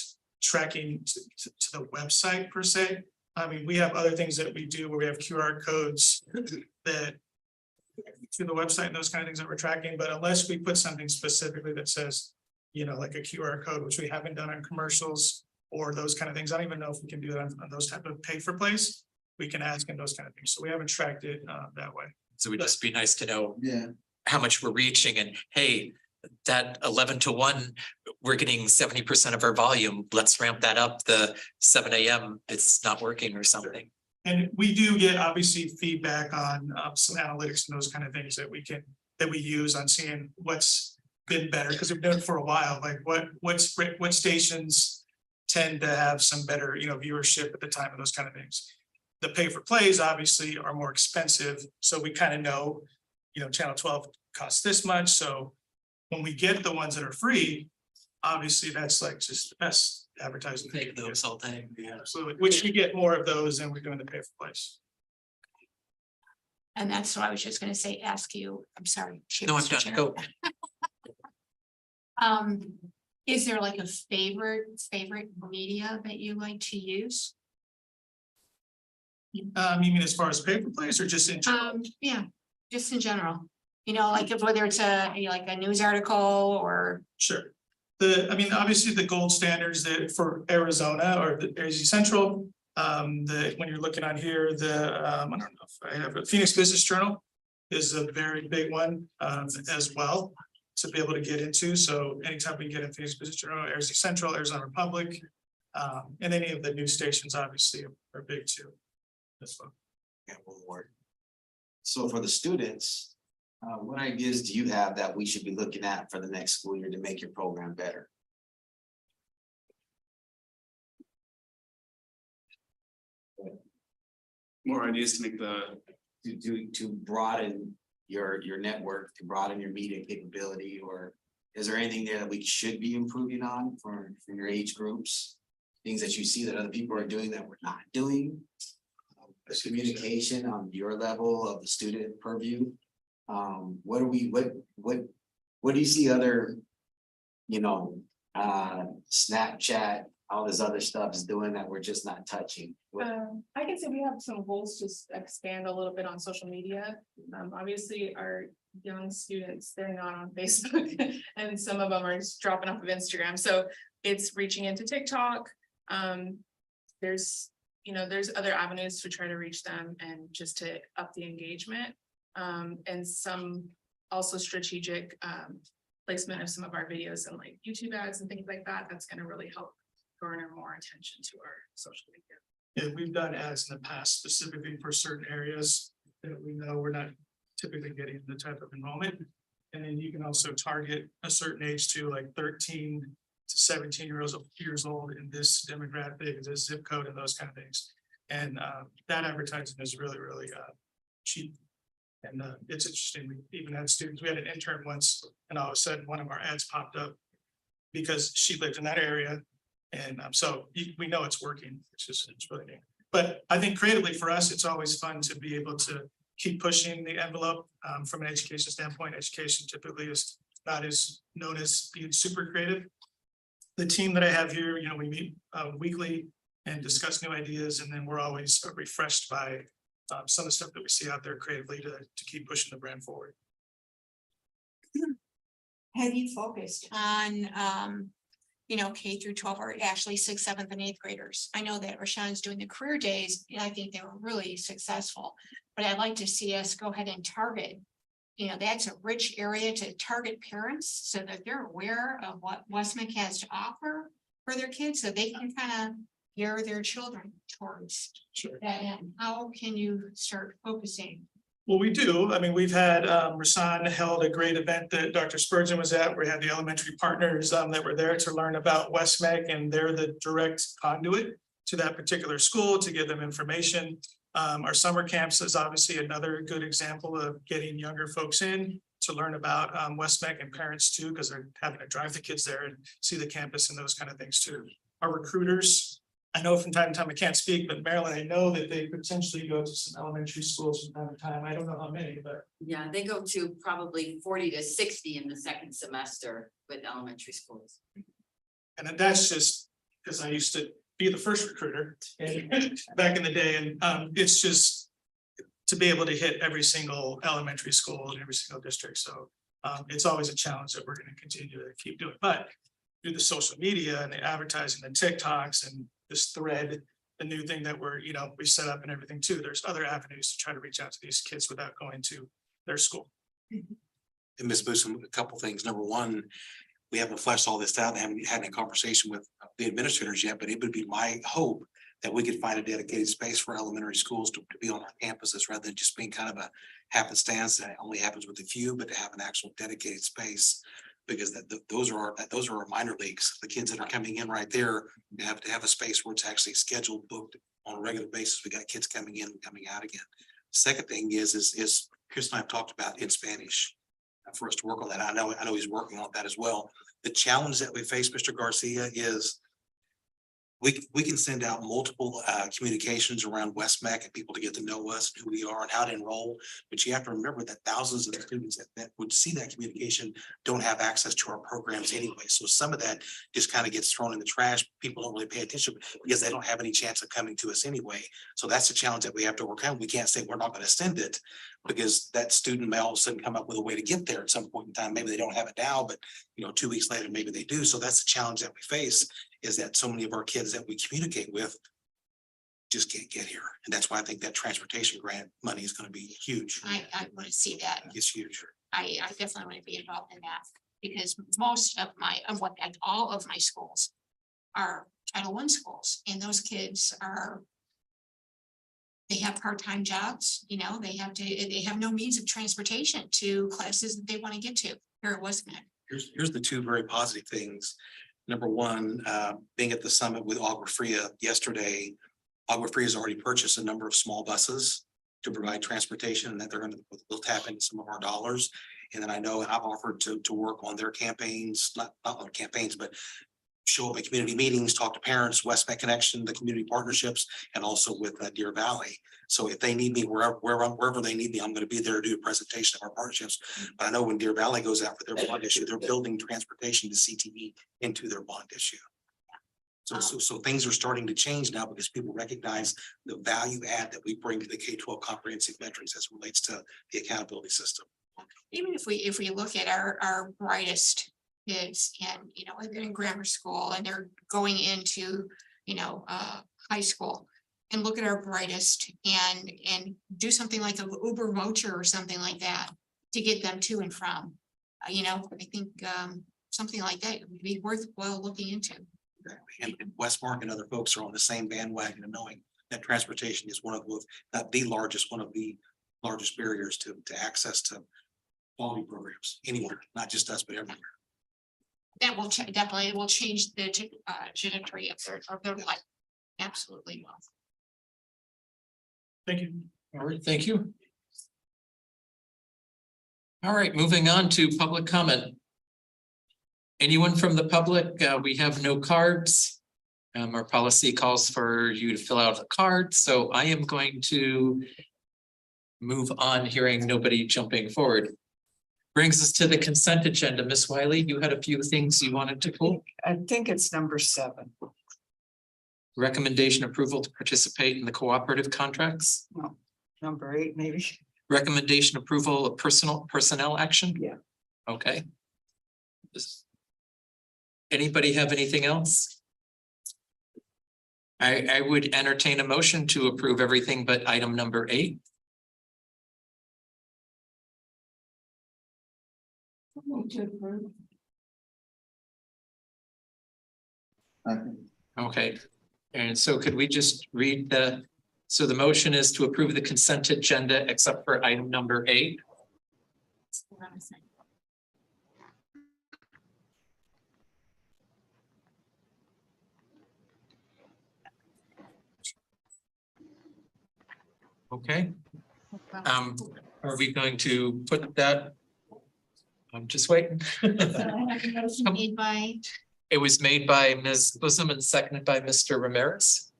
tracking to the website per se. I mean, we have other things that we do where we have QR codes that to the website and those kind of things that we're tracking, but unless we put something specifically that says, like a QR code, which we haven't done on commercials or those kind of things. I don't even know if we can do that on those type of pay for plays. We can ask and those kind of things. So we haven't tracked it that way. So it would just be nice to know Yeah. how much we're reaching, and hey, that 11 to 1, we're getting 70% of our volume. Let's ramp that up. The 7 a.m. it's not working or something. And we do get obviously feedback on some analytics and those kind of things that we use on seeing what's been better, because we've done it for a while. Like what stations tend to have some better, viewership at the time of those kind of things. The pay for plays obviously are more expensive. So we kind of know, channel 12 costs this much. So when we get the ones that are free, obviously that's like just the best advertising. Take those all day. Yeah, absolutely. Which we get more of those and we're doing the pay for plays. And that's what I was just gonna say, ask you, I'm sorry. No, I'm Mr. done. Chair. Go. Is there like a favorite media that you like to use? You mean as far as pay for plays or just in general? Yeah, just in general, like if whether it's like a news article or. Sure. Obviously the gold standards that for Arizona or the AZ Central, when you're looking on here, I don't know if I have a Phoenix Business Journal is a very big one as well to be able to get into. So anytime we get in Phoenix Business Journal, AZ Central, Arizona Republic, and any of the news stations obviously are big too. As well. Yeah, one more. So for the students, what ideas do you have that we should be looking at for the next school year to make your program better? More ideas to make to broaden your network, to broaden your media capability, or is there anything there that we should be improving on for your age groups? Things that you see that other people are doing that we're not doing? Communication on your level of the student purview. What do you see other, Snapchat, all this other stuff is doing that we're just not touching? I can say we have some goals to expand a little bit on social media. Obviously, our young students, they're not on Facebook and some of them are just dropping off of Instagram. So it's reaching into TikTok. There's other avenues to try to reach them and just to up the engagement. And some also strategic placement of some of our videos and like YouTube ads and things like that. That's going to really help garner more attention to our social media. Yeah, we've done ads in the past specifically for certain areas that we know we're not typically getting the type of enrollment. And then you can also target a certain age to like 13 to 17 years old in this demographic, this zip code and those kind of things. And that advertising is really cheap And it's interesting, we even had students, we had an intern once, and all of a sudden, one of our ads popped up because she lived in that area. And so we know it's working, it's really neat. But I think creatively for us, it's always fun to be able to keep pushing the envelope from an education standpoint. Education typically is not as known as being super creative. The team that I have here, you know, we meet weekly and discuss new ideas, and then we're always refreshed by some of the stuff that we see out there creatively to keep pushing the brand forward. Have you focused on, you know, K through 12 or actually 6th, 7th and 8th graders? I know that Rashawn's doing the career days and I think they were really successful, but I'd like to see us go ahead and target. You know, that's a rich area to target parents so that they're aware of what West-MEC has to offer for their kids, so they can kind of gear their children towards that end. How can you start focusing? Well, we do. I mean, we've had Rasan held a great event that Dr. Spurgeon was at. We had the elementary partners that were there to learn about West-MEC, and they're the direct conduit to that particular school to give them information. Our summer camps is obviously another good example of getting younger folks in to learn about West-MEC, and parents too, because they're having to drive the kids there and see the campus and those kind of things too. Our recruiters, I know from time to time I can't speak, but Marilyn, I know that they potentially go to some elementary schools from time to time. I don't know how many, but. Yeah, they go to probably 40 to 60 in the second semester with elementary schools. And that's just because I used to be the first recruiter back in the day, and it's just to be able to hit every single elementary school in every single district. So it's always a challenge that we're going to continue to keep doing, but through the social media and the advertising, the TikToks and this thread, the new thing that we set up and everything too. There's other avenues to try to reach out to these kids without going to their school. And Ms. Boosum, a couple things. Number one, we haven't fleshed all this out. I haven't had a conversation with the administrators yet, but it would be my hope that we could find a dedicated space for elementary schools to be on our campuses rather than just being kind of a happenstance that only happens with a few, but to have an actual dedicated space. Because those are our minor leagues. The kids that are coming in right there, you have to have a space where it's actually scheduled, booked on a regular basis. We got kids coming in and coming out again. Second thing is Chris and I have talked about in Spanish for us to work on that. I know he's working on that as well. The challenge that we face, Mr. Garcia, is we can send out multiple communications around West-MEC and people to get to know us, who we are and how to enroll. But you have to remember that thousands of the students that would see that communication don't have access to our programs anyway. So some of that just kind of gets thrown in the trash. People don't really pay attention because they don't have any chance of coming to us anyway. So that's the challenge that we have to overcome. We can't say we're not going to send it because that student may all of a sudden come up with a way to get there at some point in time. Maybe they don't have it now, but 2 weeks later, maybe they do. So that's the challenge that we face, is that so many of our kids that we communicate with just can't get here. And that's why I think that transportation grant money is going to be huge. I want to see that. It's huge. I definitely want to be involved in that, because most of all of my schools are Title I schools, and those kids they have part-time jobs, they have no means of transportation to classes that they want to get to here at West-MEC. Here's the two very positive things. Number one, being at the summit with Agua Fria yesterday, Agua Fria has already purchased a number of small buses to provide transportation, and that they'll tap into some of our dollars. And then I know, and I've offered to work on their campaigns, not on campaigns, but show up at community meetings, talk to parents, West-MEC Connection, the community partnerships, and also with Deer Valley. So if they need me, wherever they need me, I'm going to be there to do a presentation of our partnerships. But I know when Deer Valley goes out for their bond issue, they're building transportation to CTE into their bond issue. So things are starting to change now because people recognize the value add that we bring to the K-12 comprehensive metrics as it relates to the accountability system. Even if we look at our brightest kids, and they're in grammar school and they're going into high school, and look at our brightest and do something like a Uber voucher or something like that to get them to and from. I think something like that would be worthwhile looking into. And West-MEC and other folks are on the same bandwagon of knowing that transportation is one of the largest barriers to access to quality programs anywhere, not just us, but everywhere. That will definitely will change the trajectory of their life. Absolutely will. Thank you. All right, thank you. All right, moving on to public comment. Anyone from the public? We have no cards. Our policy calls for you to fill out a card, so I am going to move on, hearing nobody jumping forward. Brings us to the consent agenda. Miss Wiley, you had a few things you wanted to pull. I think it's number 7. Recommendation approval to participate in the cooperative contracts. No, number 8, maybe. Recommendation approval of personnel action. Yeah. Okay. Anybody have anything else? I would entertain a motion to approve everything but item number 8. Okay, and so could we just read so the motion is to approve the consent agenda except for item number 8? Okay. Are we going to put that? I'm just waiting. Made by, It was made by Ms. Bosom and seconded by Mr. Ramirez.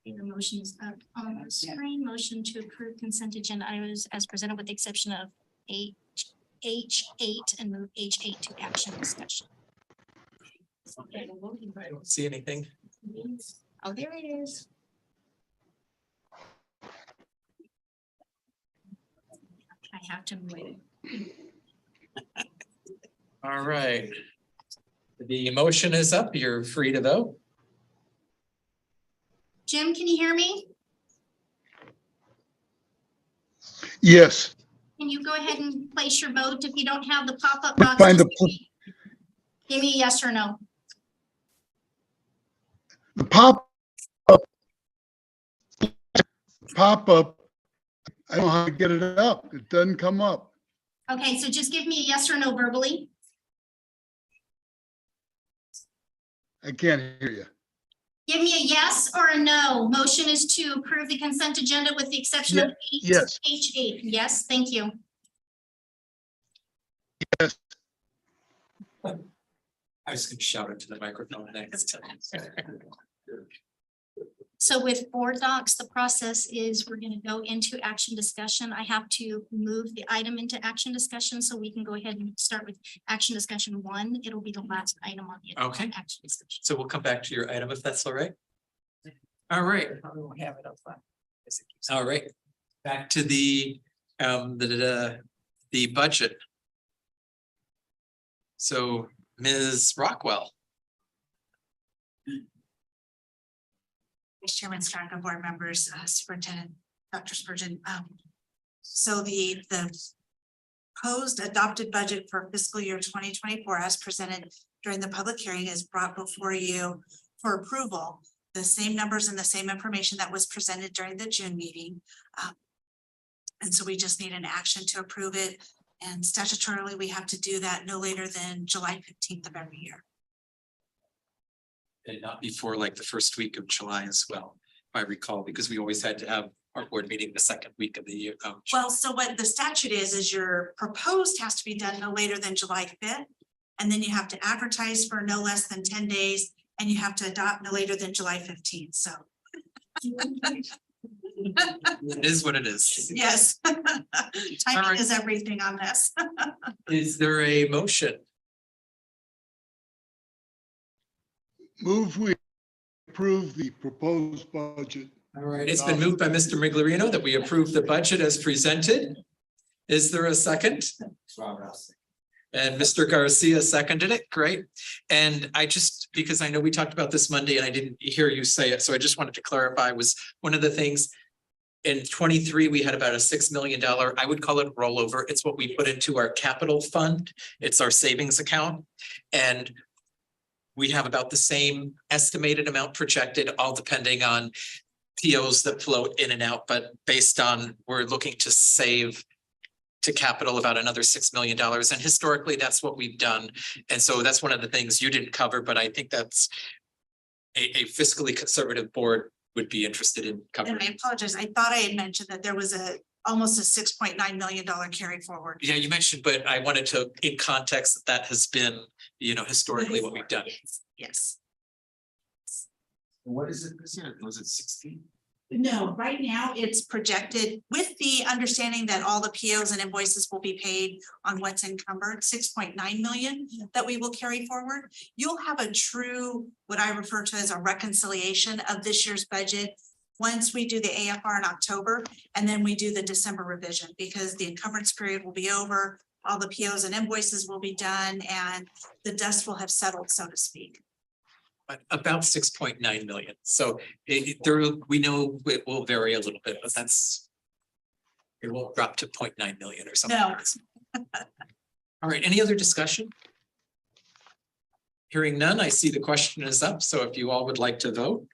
Your motion is up on the screen. Motion to approve consent agenda items as presented with the exception of H8 and move H8 to action discussion. I don't see anything. oh, there it is. I have to move it. All right. The motion is up. You're free to vote. Jim, can you hear me? Yes. Can you go ahead and place your vote if you don't have the pop-up box? Find just a give me a yes or no. The pop-up, I don't know how to get it up. It doesn't come up. Okay, so just give me a yes or no verbally. I can't hear you. Give me a yes or a no. Motion is to approve the consent agenda with the exception of Yes. H8. Yes, thank you. Yes. I was going to shout it to the microphone next. So with board docs, the process is we're going to go into action discussion. I have to move the item into action discussion so we can go ahead and start with action discussion 1. It'll be the last item on the Okay. action discussion. So we'll come back to your item if that's all right. All right. I don't have it up front. All right. Back to the budget. So Ms. Rockwell. Vice Chairman Straka, board members, Superintendent Dr. Spurgeon. So the proposed adopted budget for fiscal year 2024 as presented during the public hearing is brought before you for approval. The same numbers and the same information that was presented during the June meeting. And so we just need an action to approve it. And statutorily, we have to do that no later than July 15th of every year. And not before like the first week of July as well, if I recall, because we always had to have our board meeting the second week of the year. Well, so what the statute is your proposed has to be done no later than July 5th. And then you have to advertise for no less than 10 days and you have to adopt no later than July 15th. So. It is what it is. Yes. Timing is everything on this. Is there a motion? Move we approve the proposed budget. All right, it's been moved by Mr. Miglorino that we approve the budget as presented. Is there a second? And Mr. Garcia seconded it. Great. And I just, because I know we talked about this Monday and I didn't hear you say it, so I just wanted to clarify, was one of the things in 23, we had about a $6 million, I would call it rollover. It's what we put into our capital fund. It's our savings account. And we have about the same estimated amount projected, all depending on POs that float in and out, but based on, we're looking to save to capital about another $6 million. And historically, that's what we've done. And so that's one of the things you didn't cover, but I think that's a fiscally conservative board would be interested in covering. And I apologize. I thought I had mentioned that there was almost a $6.9 million carry forward. Yeah, you mentioned, but I wanted to, in context, that has been, historically what we've done. Yes. What is it this year? Was it 16? No, right now it's projected with the understanding that all the POs and invoices will be paid on what's encumbered, 6.9 million that we will carry forward. You'll have a true, what I refer to as a reconciliation of this year's budget once we do the AFR in October, and then we do the December revision, because the encumbrance period will be over, all the POs and invoices will be done, and the dust will have settled, so to speak. About 6.9 million. So we know it will vary a little bit, but it won't drop to 0.9 million or something. No. All right, any other discussion? Hearing none, I see the question is up. So if you all would like to vote.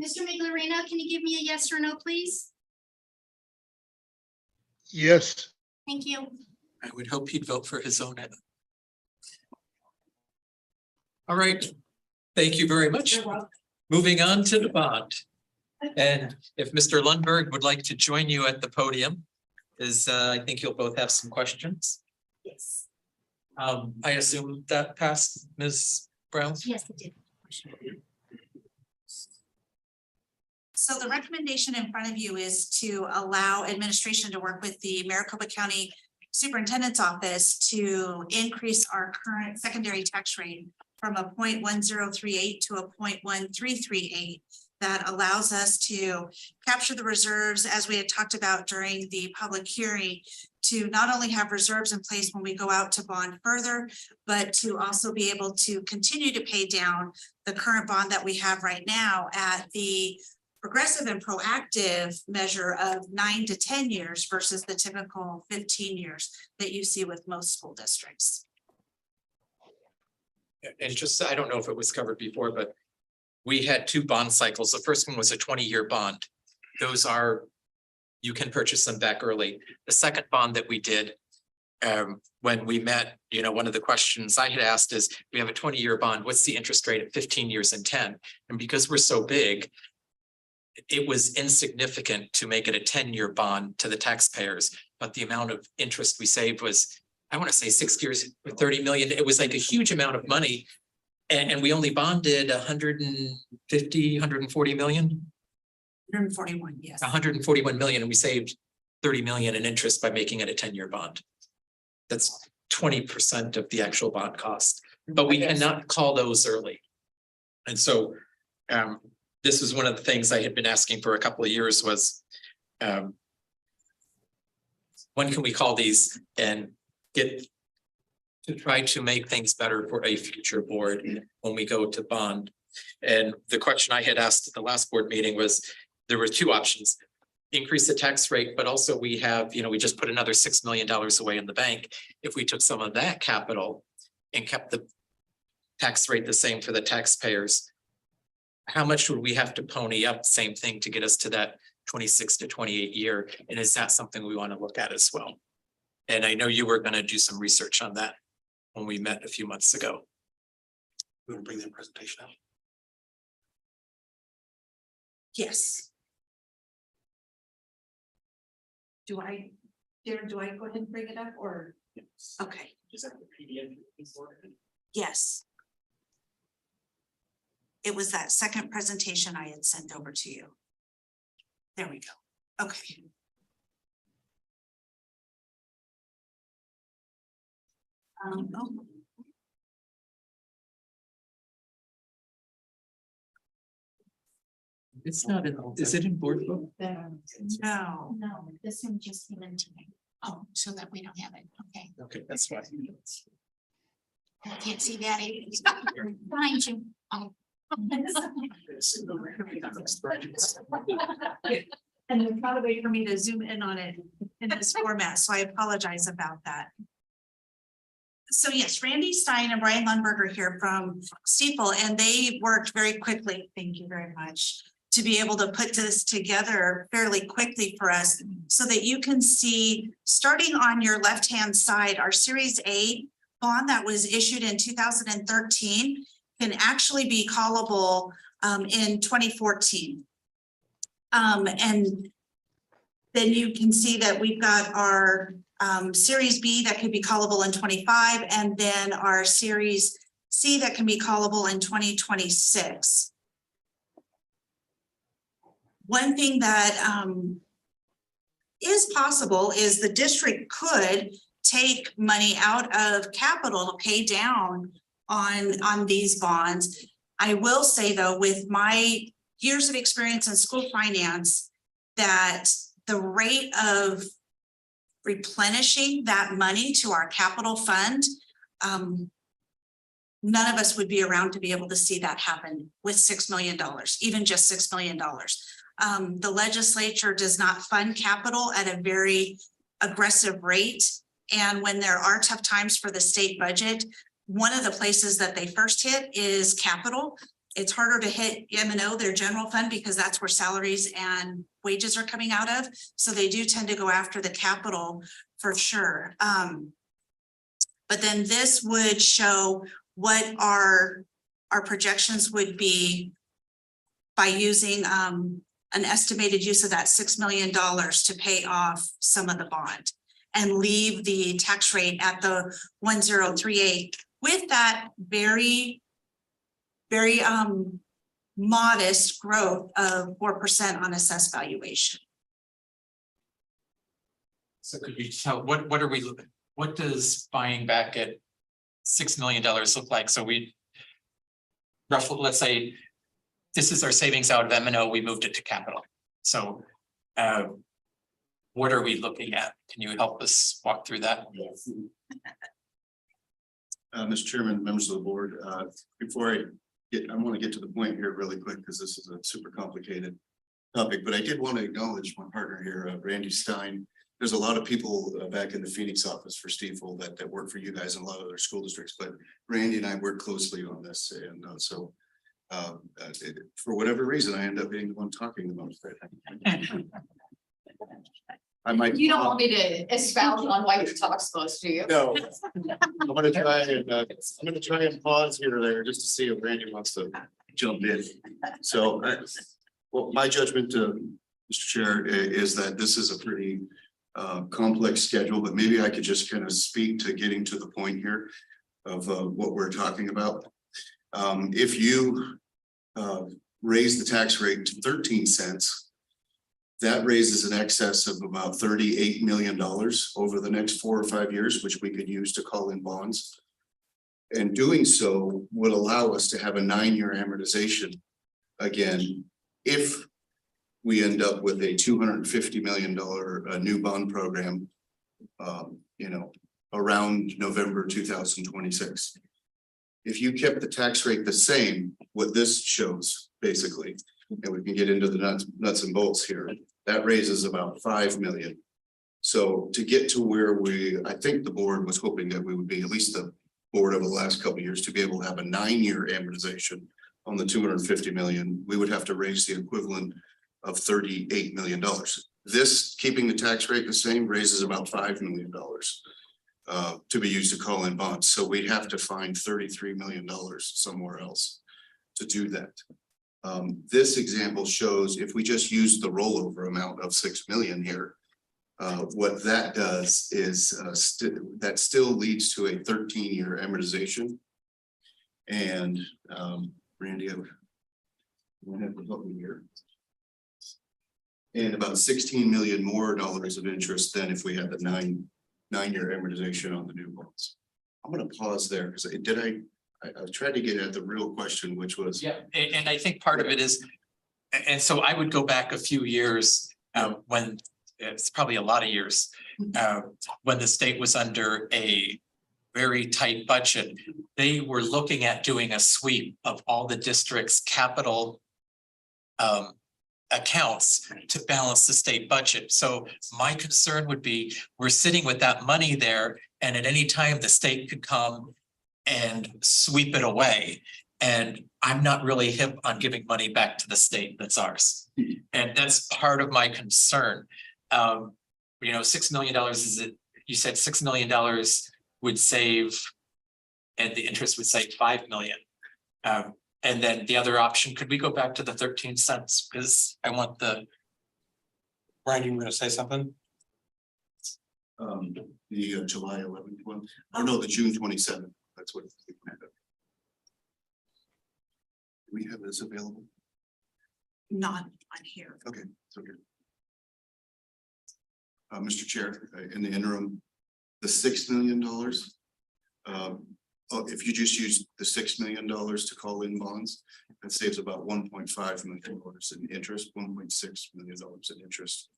Mr. Miglerino, can you give me a yes or no, please? Yes. Thank you. I would hope he'd vote for his own. All right, thank you very much. Moving on to the bond. And if Mr. Lundberg would like to join you at the podium, I think you'll both have some questions. Yes. I assume that passed, Ms. Brown? Yes, it did. So the recommendation in front of you is to allow administration to work with the Maricopa County Superintendent's Office to increase our current secondary tax rate from a 0.1038 to a 0.1338. That allows us to capture the reserves, as we had talked about during the public hearing, to not only have reserves in place when we go out to bond further, but to also be able to continue to pay down the current bond that we have right now at the progressive and proactive measure of 9 to 10 years versus the typical 15 years that you see with most school districts. And just, I don't know if it was covered before, but we had 2 bond cycles. The first one was a 20-year bond. Those are, you can purchase them back early. The second bond that we did, when we met, one of the questions I had asked is, we have a 20-year bond, what's the interest rate at 15 years and 10? And because we're so big, it was insignificant to make it a 10-year bond to the taxpayers, but the amount of interest we saved was, I want to say 6 years, 30 million. It was like a huge amount of money. And we only bonded 140 million. 141, yes. 141 million, and we saved 30 million in interest by making it a 10-year bond. That's 20% of the actual bond cost, but we cannot call those early. And so this was one of the things I had been asking for a couple of years was, when can we call these and get to try to make things better for a future board when we go to bond? And the question I had asked at the last board meeting was, there were 2 options: increase the tax rate, but also we have, we just put another $6 million away in the bank. If we took some of that capital and kept the tax rate the same for the taxpayers, how much would we have to pony up, same thing, to get us to that 26 to 28 year? And is that something we want to look at as well? And I know you were going to do some research on that when we met a few months ago. We want to bring that presentation out. Yes. Do I go ahead and bring it up, or? Yes. Okay, Is that the PDF before? yes. It was that second presentation I had sent over to you. There we go. Okay. Oh. It's not in, is it in board book? No. No, this one just came in tonight. Oh, so that we don't have it. Okay. Okay, that's fine. I can't see that either. Behind you. Oh. And there's not a way for me to zoom in on it in this format, so I apologize about that. So yes, Randy Stein and Brian Lundberg are here from Steeple, and they worked very quickly, thank you very much, to be able to put this together fairly quickly for us, so that you can see, starting on your left-hand side, our Series A bond that was issued in 2013 can actually be callable in 2014. And then you can see that we've got our Series B that could be callable in 25, and then our Series C that can be callable in 2026. One thing that is possible is the district could take money out of capital to pay down on these bonds. I will say though, with my years of experience in school finance, that the rate of replenishing that money to our capital fund, none of us would be around to be able to see that happen with $6 million, even just $6 million. The legislature does not fund capital at a very aggressive rate. And when there are tough times for the state budget, one of the places that they first hit is capital. It's harder to hit M&O, their general fund, because that's where salaries and wages are coming out of. So they do tend to go after the capital for sure. But then this would show what our projections would be by using an estimated use of that $6 million to pay off some of the bond and leave the tax rate at the 1038 with that very modest growth of 4% on assessed valuation. So could you tell, what does buying back at $6 million look like? So we roughly, let's say this is our savings out of M&O, we moved it to capital. So what are we looking at? Can you help us walk through that? Yes. Mr. Chairman, members of the board, before I want to get to the point here really quick, because this is a super complicated topic, but I did want to acknowledge my partner here, Randy Stein. There's a lot of people back in the Phoenix office for Stiefel that work for you guys in a lot of other school districts, but Randy and I work closely on this. And for whatever reason, I end up being the one talking the most. I might. You don't want me to expound on why your talk's supposed to you? No, I'm gonna try and pause here or there just to see if Randy wants to jump in. So, well, my judgment, Mr. Chair, is that this is a pretty complex schedule, but maybe I could just kind of speak to getting to the point here of what we're talking about. If you raise the tax rate to 13 cents, that raises an excess of about $38 million over the next 4 or 5 years, which we could use to call in bonds. And doing so would allow us to have a 9-year amortization again, if we end up with a $250 million new bond program, around November 2026. If you kept the tax rate the same, what this shows basically, and we can get into the nuts and bolts here, that raises about 5 million. So to get to where I think the board was hoping that we would be, at least the board over the last couple of years, to be able to have a 9-year amortization on the 250 million, we would have to raise the equivalent of $38 million. This, keeping the tax rate the same, raises about $5 million to be used to call in bonds. So we'd have to find $33 million somewhere else to do that. This example shows if we just use the rollover amount of 6 million here, what that does is that still leads to a 13-year amortization. And Randy, I'm gonna have to help me here. And about $16 million more of interest than if we had the 9-year amortization on the new bonds. I'm gonna pause there because I tried to get at the real question, which was. Yeah, and I think part of it is, and so I would go back a few years when it's probably a lot of years, when the state was under a very tight budget. They were looking at doing a sweep of all the district's capital accounts to balance the state budget. So my concern would be, we're sitting with that money there, and at any time the state could come and sweep it away. And I'm not really hip on giving money back to the state that's ours. And that's part of my concern. $6 million you said $6 million would save, and the interest would save $5 million. And then the other option, could we go back to the 13 cents? Because I want the, Brian, you were gonna say something? The July 11th one, oh no, the June 27th, that's what. Do we have this available? Not on here. Okay, so good. Mr. Chair, in the interim, the $6 million. If you just use the $6 million to call in bonds, that saves about $1.5 million in interest, $1.6 million in interest.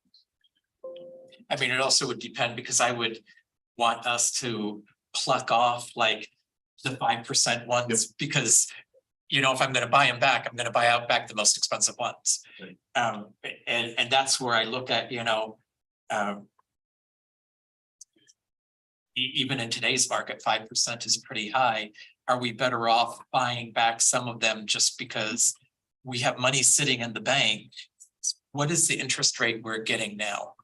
I mean, it also would depend because I would want us to pluck off like the 5% ones because, you know, if I'm gonna buy them back, I'm gonna buy out back the most expensive ones. And that's where I look at, you know, even in today's market, 5% is pretty high. Are we better off buying back some of them just because we have money sitting in the bank? What is the interest rate we're getting now?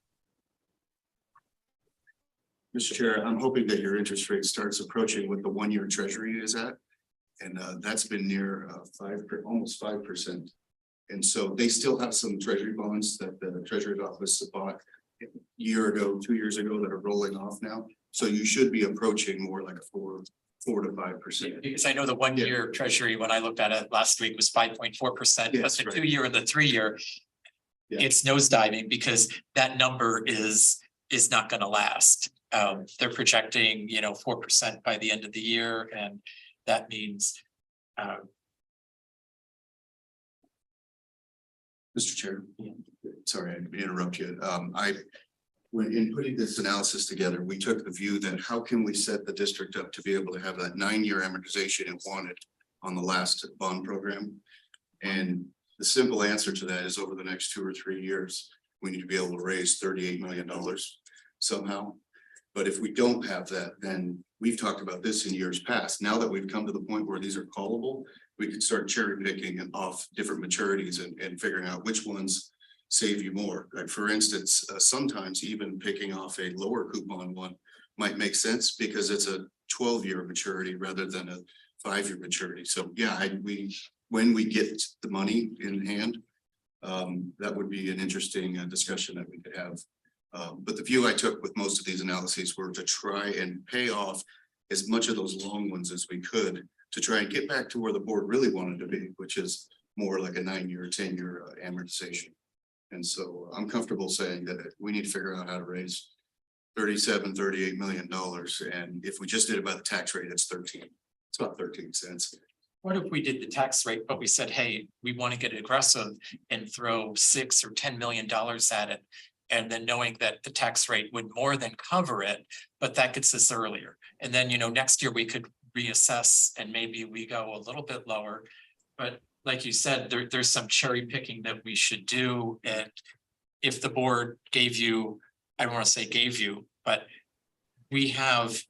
Mr. Chair, I'm hoping that your interest rate starts approaching what the 1-year treasury is at. And that's been near almost 5%. And so they still have some treasury bonds that the treasury office bought a year ago, 2 years ago that are rolling off now. So you should be approaching more like a 4 to 5%. Because I know the 1-year treasury, when I looked at it last week, was 5.4%, but Yes, the right. 2-year and the 3-year, it's nosediving because that number is not gonna last. They're projecting, you know, 4% by the end of the year, and that means Mr. Chair, sorry, I didn't interrupt you. When in putting this analysis together, we took the view that how can we set the district up to be able to have that 9-year amortization it wanted on the last bond program? And the simple answer to that is over the next 2 or 3 years, we need to be able to raise $38 million somehow. But if we don't have that, then we've talked about this in years past. Now that we've come to the point where these are callable, we can start cherry picking off different maturities and figuring out which ones save you more. Like for instance, sometimes even picking off a lower coupon one might make sense because it's a 12-year maturity rather than a 5-year maturity. So yeah, when we get the money in hand, that would be an interesting discussion that we could have. But the view I took with most of these analyses were to try and pay off as much of those long ones as we could to try and get back to where the board really wanted to be, which is more like a 9-year, 10-year amortization. And so I'm comfortable saying that we need to figure out how to raise $38 million. And if we just did it by the tax rate, it's 13. It's about 13 cents. what if we did the tax rate, but we said, hey, we want to get aggressive and throw $6 or $10 million at it. And then knowing that the tax rate would more than cover it, but that gets us earlier. And then, you know, next year we could reassess and maybe we go a little bit lower. But like you said, there's some cherry picking that we should do. And if the board gave you, I don't want to say gave you, but we have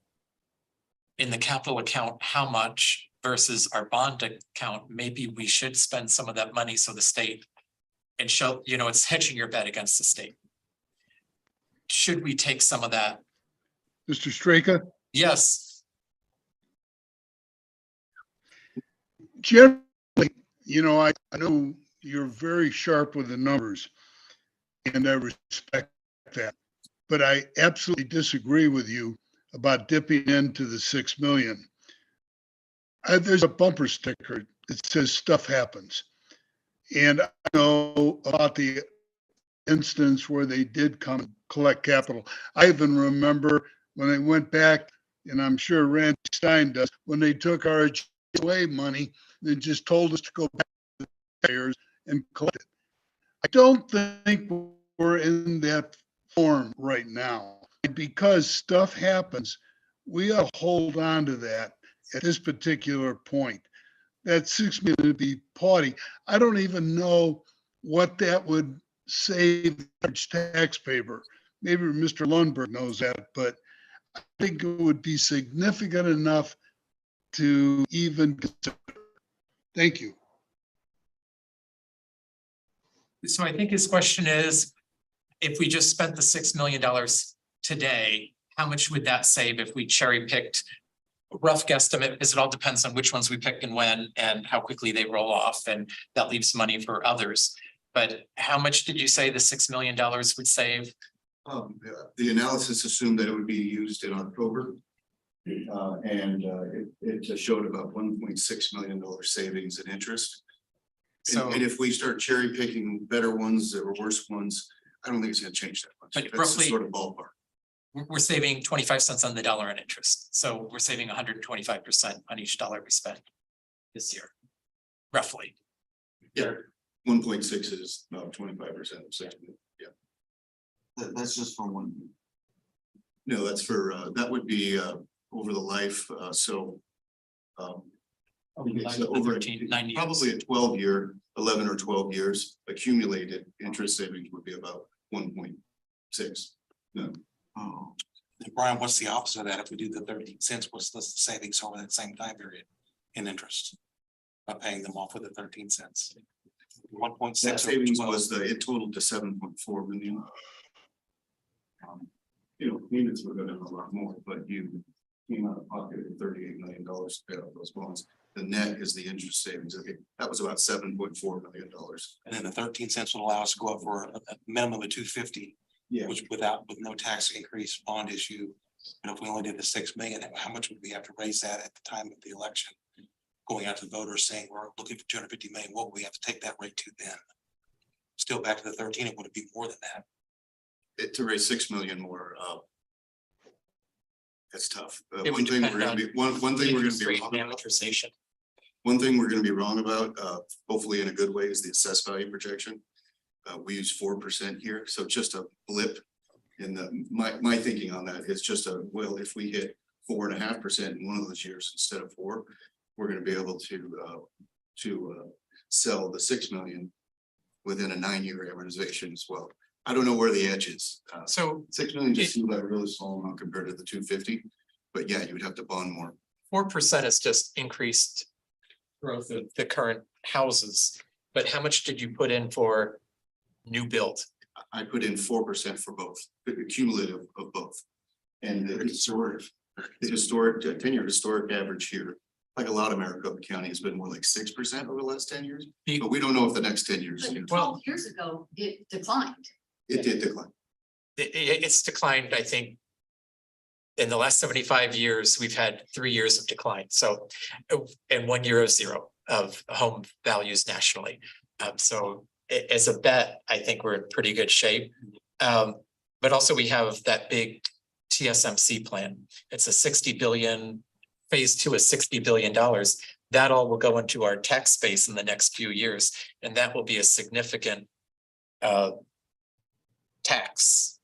in the capital account, how much versus our bond account, maybe we should spend some of that money so the state and show, you know, it's hedging your bet against the state. Should we take some of that? Mr. Straka? Yes. Generally, you know, I know you're very sharp with the numbers and I respect that, but I absolutely disagree with you about dipping into the 6 million. There's a bumper sticker that says stuff happens. And I know about the instance where they did come and collect capital. I even remember when they went back, and I'm sure Randy Stein does, when they took our HOA money, they just told us to go back to the taxpayers and collect it. I don't think we're in that form right now. Because stuff happens, we ought to hold on to that at this particular point. That 6 million would be party. I don't even know what that would save the average taxpayer. Maybe Mr. Lundberg knows that, but I think it would be significant enough to even consider. Thank you. So I think his question is, if we just spent the $6 million today, how much would that save if we cherry picked rough guesstimate, because it all depends on which ones we pick and when and how quickly they roll off, and that leaves money for others. But how much did you say the $6 million would save? The analysis assumed that it would be used in October. It showed about $1.6 million savings in interest. So, And if we start cherry picking better ones or worse ones, I don't think it's gonna change that much. But That's the roughly- sort of ballpark. we're saving 25 cents on the dollar in interest. So we're saving 125% on each dollar we spend this year, roughly. Yeah, 1.6 is about 25% of 6 million. Yeah. That's just for one. No, that's for, that would be over the life, so. It's over 13, 9 years. probably a 12-year, 11 or 12 years accumulated interest savings would be about 1.6. No. Oh, and Brian, what's the opposite of that? If we do the 13 cents, what's the savings over that same time period in interest? By paying them off with the 13 cents. 1.6 That savings was it totaled to 7.4 million. Payments were going to be a lot more, but you came out of pocket with $38 million to pay off those bonds. The net is the interest savings. Okay, that was about $7.4 million. And then the 13 cents will allow us to go up for a minimum of 250. Yeah. Which with no tax increase bond issue. And if we only did the 6 million, how much would we have to raise that at the time of the election? Going out to voters saying we're looking for 250 million, what would we have to take that rate to then? Still back to the 13, it would be more than that. To raise 6 million more, that's tough. It would depend on one thing we're gonna be wrong about. Amortization. One thing we're gonna be wrong about, hopefully in a good way, is the assessed value projection. We use 4% here, so just a blip in my thinking on that is just if we hit 4.5% in one of those years instead of 4, we're gonna be able to sell the 6 million within a 9-year amortization as well. I don't know where the edge is. So 6 million just seems like a really small amount compared to the 250, but yeah, you would have to bond more. 4% is just increased growth of the current houses. But how much did you put in for new build? I put in 4% for both, the cumulative of both. And the historic 10-year historic average here, like a lot of Maricopa County, has been more like 6% over the last 10 years. But we don't know if the next 10 years. But 12 years ago, it declined. It did decline. It's declined, I think. In the last 75 years, we've had 3 years of decline. So, and 1 year of zero of home values nationally. So as a bet, I think we're in pretty good shape. But also we have that big TSMC plan. It's a 60 billion, phase 2 is $60 billion. That all will go into our tax base in the next few years. And that will be a significant tax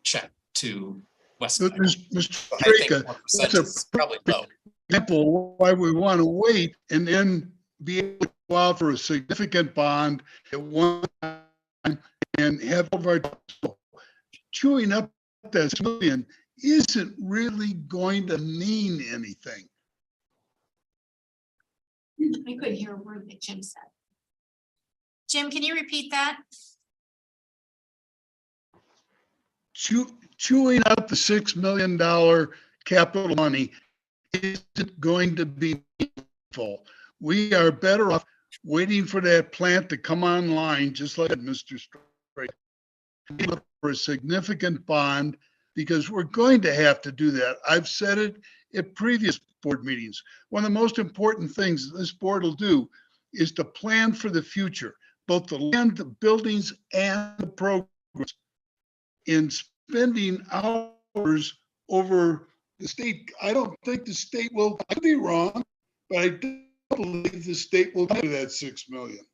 check to West-MEC. Mr. I think Trika, 1% that's a is probably low. example why we want to wait and then be able to go out for a significant bond at one time and have all of our chewing up that $6 million isn't really going to mean anything. I couldn't hear a word that Jim said. Jim, can you repeat that? Chewing out the $6 million capital money isn't going to be meaningful. We are better off waiting for that plant to come online, just like Mr. Strait, for a significant bond, because we're going to have to do that. I've said it at previous board meetings. One of the most important things this board will do is to plan for the future, both the land, the buildings, and the programs. In spending hours over the state, I don't think the state will, I could be wrong, but I don't believe the state will do that 6 million.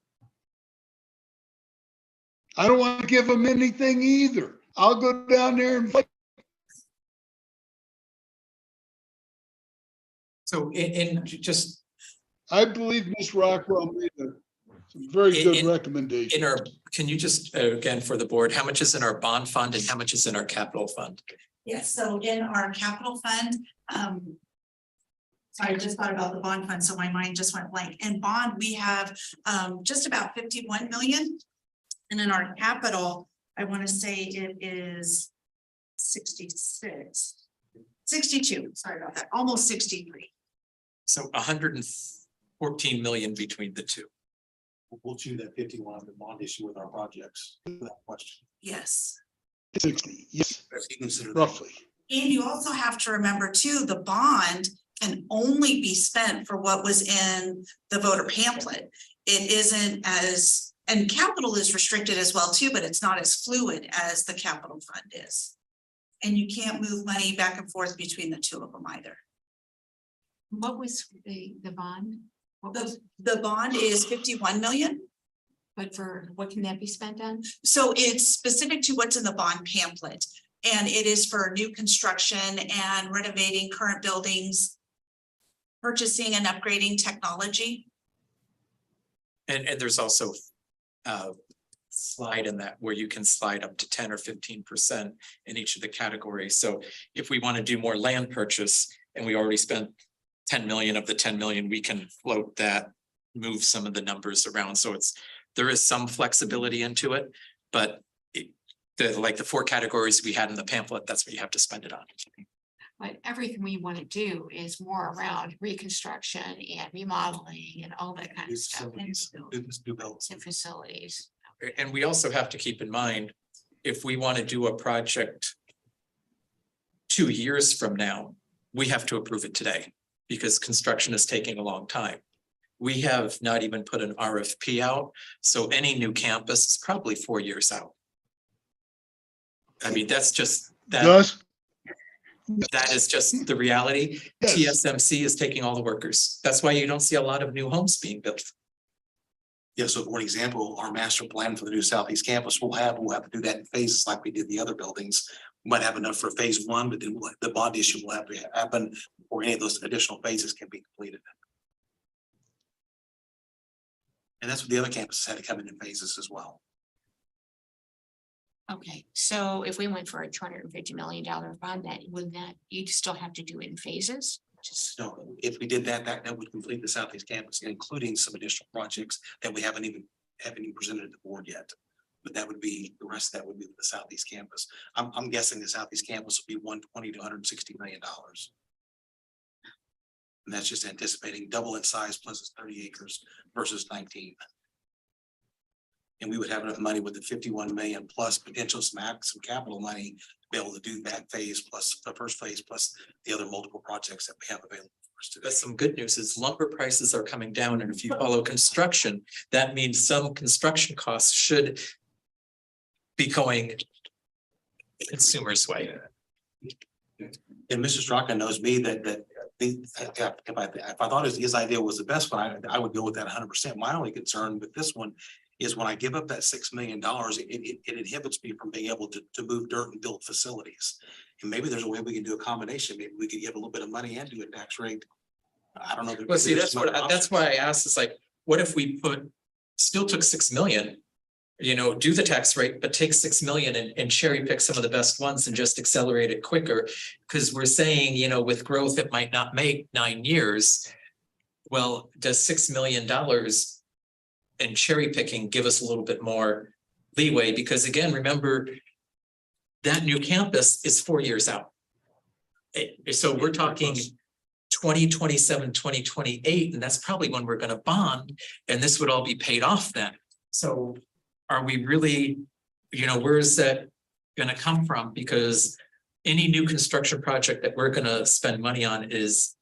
I don't want to give them anything either. I'll go down there and fight. So in just. I believe Ms. Rockwell made some very good recommendations. In our, can you just, again, for the board, how much is in our bond fund and how much is in our capital fund? Yes, so in our capital fund, sorry, I just thought about the bond fund, so my mind just went blank. In bond, we have just about 51 million. And in our capital, I want to say it is 66. 62, sorry about that, almost 63. So 114 million between the two. We'll choose that 51 on the bond issue with our projects, without question. Yes. 60, yes, If you consider that. roughly. And you also have to remember too, the bond can only be spent for what was in the voter pamphlet. It isn't as, and capital is restricted as well too, but it's not as fluid as the capital fund is. And you can't move money back and forth between the two of them either. What was the bond? What was, The bond is 51 million. but for, what can that be spent on? So it's specific to what's in the bond pamphlet. And it is for new construction and renovating current buildings, purchasing and upgrading technology. And there's also slide in that where you can slide up to 10 or 15% in each of the categories. So if we want to do more land purchase and we already spent 10 million of the 10 million, we can float that, move some of the numbers around. So there is some flexibility into it, but like the 4 categories we had in the pamphlet, that's what you have to spend it on. But everything we want to do is more around reconstruction and remodeling and all that kind of stuff. And facilities. And we also have to keep in mind, if we want to do a project 2 years from now, we have to approve it today because construction is taking a long time. We have not even put an RFP out, so any new campus is probably 4 years out. I mean, that's just that. That is just the reality. Yes. TSMC is taking all the workers. That's why you don't see a lot of new homes being built. Yeah, so for example, our master plan for the new Southeast campus, we'll have to do that in phases like we did the other buildings. We might have enough for phase 1, but then the bond issue will have to happen before any of those additional phases can be completed. And that's what the other campuses had to come in phases as well. Okay, so if we went for a $250 million bond, that wouldn't that, you'd still have to do it in phases? Just No, if we did that, that would complete the Southeast campus, including some additional projects that we haven't even presented to the board yet. But that would be, the rest of that would be the Southeast campus. I'm guessing the Southeast campus will be 120 to $160 million. And that's just anticipating double in size plus it's 30 acres versus 19. And we would have enough money with the 51 million plus potential some capital money to be able to do that phase plus the first phase plus the other multiple projects that we have available for us today. But some good news is lumber prices are coming down, and if you follow construction, that means some construction costs should be going consumers' way. And Mr. Straka knows me that if I thought his idea was the best one, I would go with that 100%. My only concern with this one is when I give up that $6 million, it inhibits me from being able to move dirt and build facilities. And maybe there's a way we can do a combination. Maybe we could give a little bit of money and do a tax rate. I don't know. Well, see, that's why I asked, is like, what if we still took 6 million, do the tax rate, but take 6 million and cherry pick some of the best ones and just accelerate it quicker? Because we're saying, with growth, it might not make 9 years. Well, does $6 million and cherry picking give us a little bit more leeway? Because again, remember, that new campus is 4 years out. So we're talking 2027, 2028, and that's probably when we're going to bond, and this would all be paid off then. So are we really, where is that going to come from? Because any new construction project that we're going to spend money on is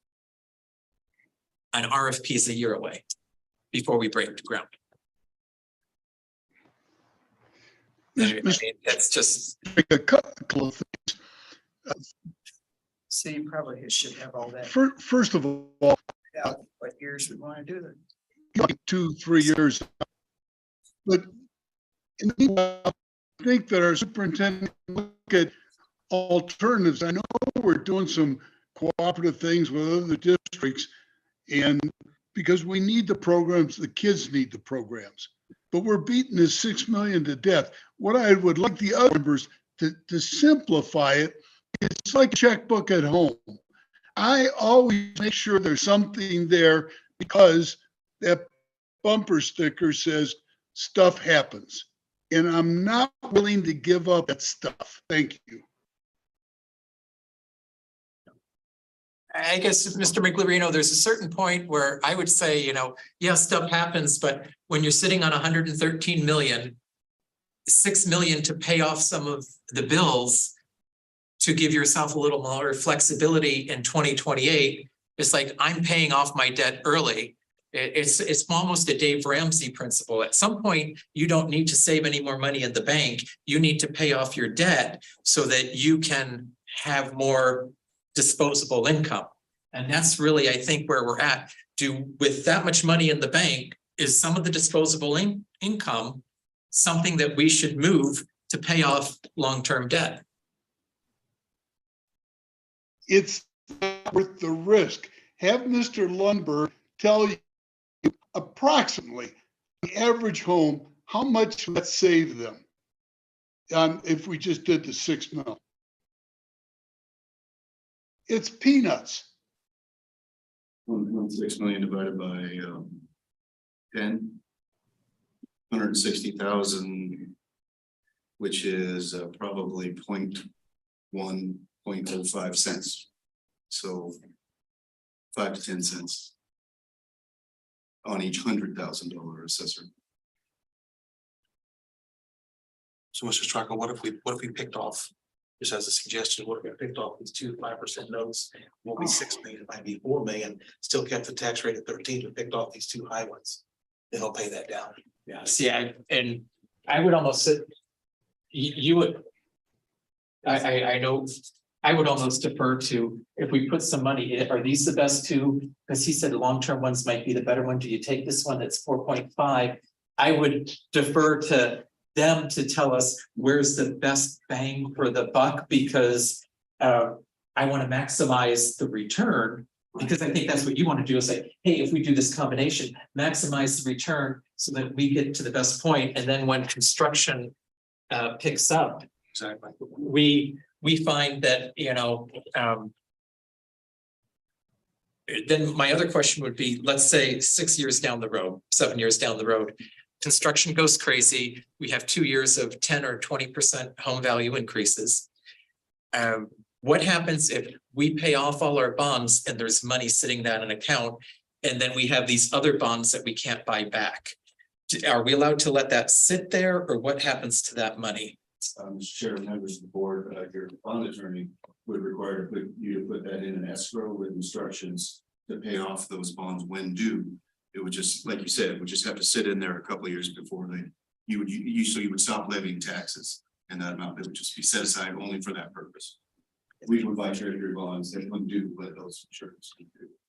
an RFP is a year away before we break the ground. I mean, that's just a couple of things. So you probably should have all that. First of all, What years we want to do that? like 2-3 years. But in the meanwhile, I think that our superintendent look at alternatives. I know we're doing some cooperative things with other districts, and because we need the programs, the kids need the programs. But we're beating this 6 million to death. What I would like the other members to simplify it, it's like a checkbook at home. I always make sure there's something there because that bumper sticker says stuff happens. And I'm not willing to give up that stuff. Thank you. I guess, Mr. McLarino, there's a certain point where I would say, yeah, stuff happens, but when you're sitting on 113 million, 6 million to pay off some of the bills to give yourself a little more flexibility in 2028, it's like I'm paying off my debt early. It's almost a Dave Ramsey principle. At some point, you don't need to save any more money in the bank. You need to pay off your debt so that you can have more disposable income. And that's really, I think, where we're at. With that much money in the bank, is some of the disposable income something that we should move to pay off long-term debt? It's not worth the risk. Have Mr. Lundberg tell you approximately the average home, how much would that save them? If we just did the 6 mil. It's peanuts. 1.6 million divided by 10. 160,000, which is probably 0.1, 0.05 cents. So 5 to 10 cents on each $100,000 assessor. So Mr. Straka, what if we picked off, just as a suggestion, what if we picked off these 2 5% notes? Won't be 6 million, it might be 4 million, still kept the tax rate at 13, but picked off these 2 high ones. Then I'll pay that down. Yeah, see, I would almost say, you would. I know, I would almost defer to, if we put some money in, are these the best 2? Because he said long-term ones might be the better one. Do you take this one that's 4.5? I would defer to them to tell us where's the best bang for the buck, because I want to maximize the return. Because I think that's what you want to do, is say, hey, if we do this combination, maximize the return so that we get to the best point. And then when construction picks up, exactly, we find that, then my other question would be, let's say 6 years down the road, 7 years down the road, construction goes crazy. We have 2 years of 10 or 20% home value increases. What happens if we pay off all our bonds and there's money sitting down in an account, and then we have these other bonds that we can't buy back? Are we allowed to let that sit there, or what happens to that money? Mr. Chair, members of the board, your bond attorney would require you to put that in an escrow with instructions to pay off those bonds when due. It would just, like you said, it would just have to sit in there a couple of years before you would stop levying taxes, and that amount, it would just be set aside only for that purpose. We would buy treasury bonds that wouldn't do what those insurance do.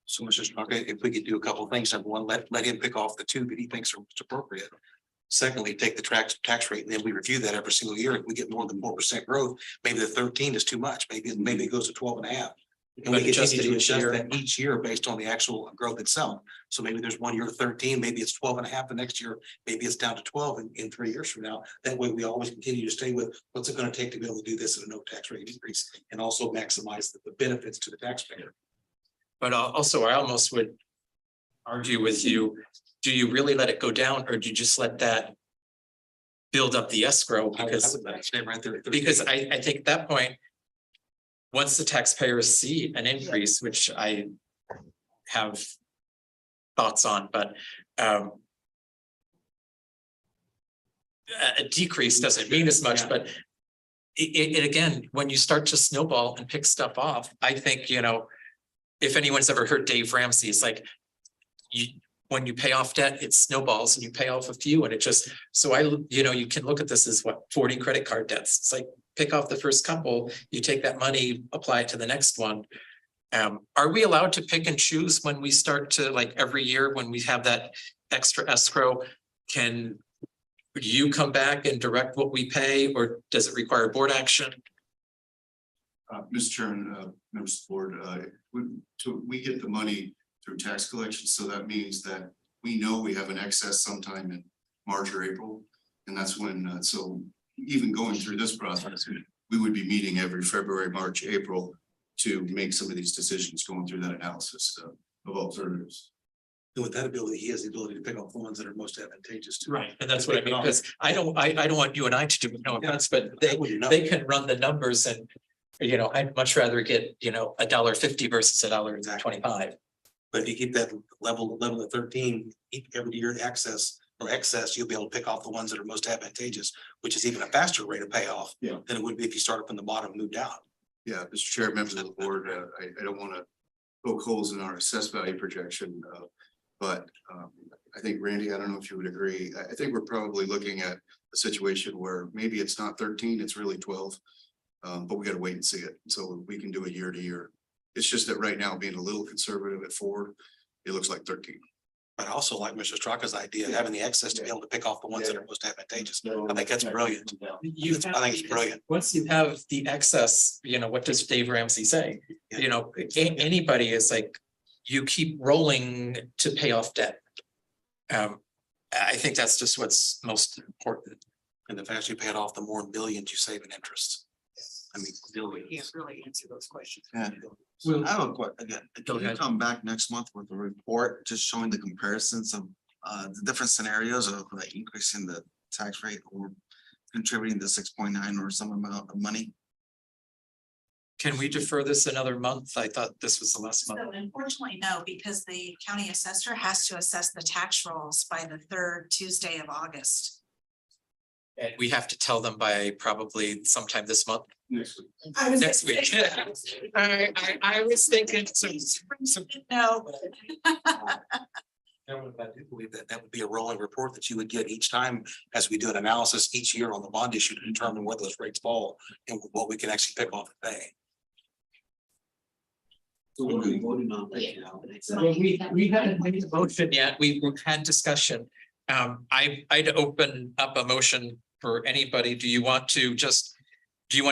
So Mr. Straka, if we could do a couple of things, number one, let him pick off the 2 that he thinks are most appropriate. Secondly, take the tax rate, and then we review that every single year. If we get more than 4% growth, maybe the 13 is too much. Maybe it goes to 12.5. And we continue to adjust that each year based on the actual growth itself. So maybe there's 1 year 13, maybe it's 12.5 the next year, maybe it's down to 12 in 3 years from now. That way we always continue to stay with what's it going to take to be able to do this at a no tax rate increase, and also maximize the benefits to the taxpayer. But also, I almost would argue with you, do you really let it go down, or do you just let that build up the escrow? Because I think at that point, once the taxpayers see an increase, which I have thoughts on, but a decrease doesn't mean as much, but it again, when you start to snowball and pick stuff off, I think, if anyone's ever heard Dave Ramsey, it's like, when you pay off debt, it snowballs, and you pay off a few, and it just, so you can look at this as 40 credit card debts. It's like, pick off the first couple, you take that money, apply it to the next one. Are we allowed to pick and choose when we start to, like, every year when we have that extra escrow? Can you come back and direct what we pay, or does it require board action? Mr. Chairman, members of the board, we get the money through tax collection, so that means that we know we have an excess sometime in March or April, and that's when, so even going through this process, we would be meeting every February, March, April to make some of these decisions, going through that analysis of alternatives. And with that ability, he has the ability to pick up the ones that are most advantageous to. Right, and that's what I mean, because I don't want you and I to do it, no offense, but they can run the numbers, and You know, I'd much rather get, you know, $1.50 versus $1.25. But if you keep that level of 13, every year access or excess, you'll be able to pick off the ones that are most advantageous, which is even a faster rate of payoff. Yeah. Than it would be if you started from the bottom, and moved down. Yeah, Mr. Chair, members of the board, I don't want to poke holes in our assessed value projection, but I think Randy, I don't know if you would agree, I think we're probably looking at a situation where maybe it's not 13, it's really 12. But we got to wait and see it, so we can do a year to year. It's just that right now, being a little conservative at 4, it looks like 13. But I also like Mr. Straka's idea of having the access to be able to pick off the ones that are most advantageous. I think that's brilliant. I think it's brilliant. Once you have the excess, you know, what does Dave Ramsey say? You know, anybody is like, you keep rolling to pay off debt. I think that's just what's most important. And the faster you pay it off, the more in billions you save in interest. I mean, We can't really answer those questions. Yeah. Well, I have a question again. Go Can you ahead. come back next month with a report just showing the comparisons of the different scenarios of like increasing the tax rate or contributing the 6.9 or some amount of money? Can we defer this another month? I thought this was the last month. So unfortunately, no, because the county assessor has to assess the tax rolls by the 3rd Tuesday of August. And we have to tell them by probably sometime this month. Next week. Next week. I was thinking No. I do believe that that would be a rolling report that you would get each time as we do an analysis each year on the bond issue to determine where those rates fall and what we can actually pick off and pay. So what are we voting on right now? Well, we haven't made a motion yet. We've had discussion. I'd open up a motion for anybody. Do you want to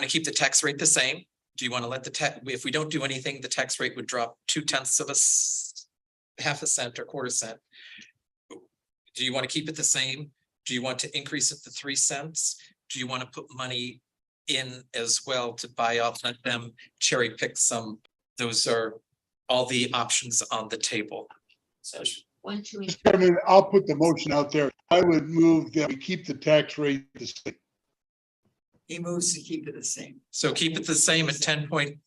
keep the tax rate the same? Do you want to let if we don't do anything, the tax rate would drop 0.2 half a cent or quarter cent? Do you want to keep it the same? Do you want to increase it to 3 cents? Do you want to put money in as well to buy off, let them cherry pick some? Those are all the options on the table. So 1, 2, and Chairman, I'll put the motion out there. I would move that we keep the tax rate the same. He moves to keep it the same. So keep it the same at 10.38.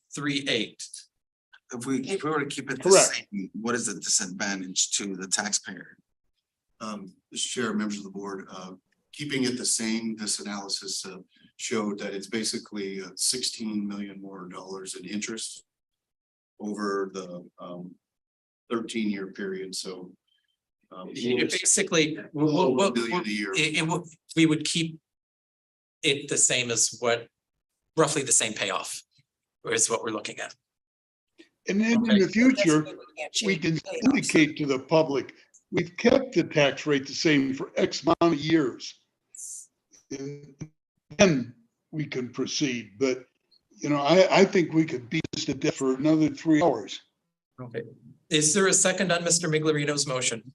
If we were to keep it the Correct. same, what is the disadvantage to the taxpayer? Mr. Chair, members of the board, keeping it the same, this analysis showed that it's basically $16 million more in interest over the 13-year period, so. Basically, $1 billion a year. we would keep it the same as roughly the same payoff is what we're looking at. And then in the future, we can indicate to the public, we've kept the tax rate the same for X amount of years. And then we can proceed, but you know, I think we could beat this to death for another 3 hours. Okay. Is there a second on Mr. Miglerito's motion?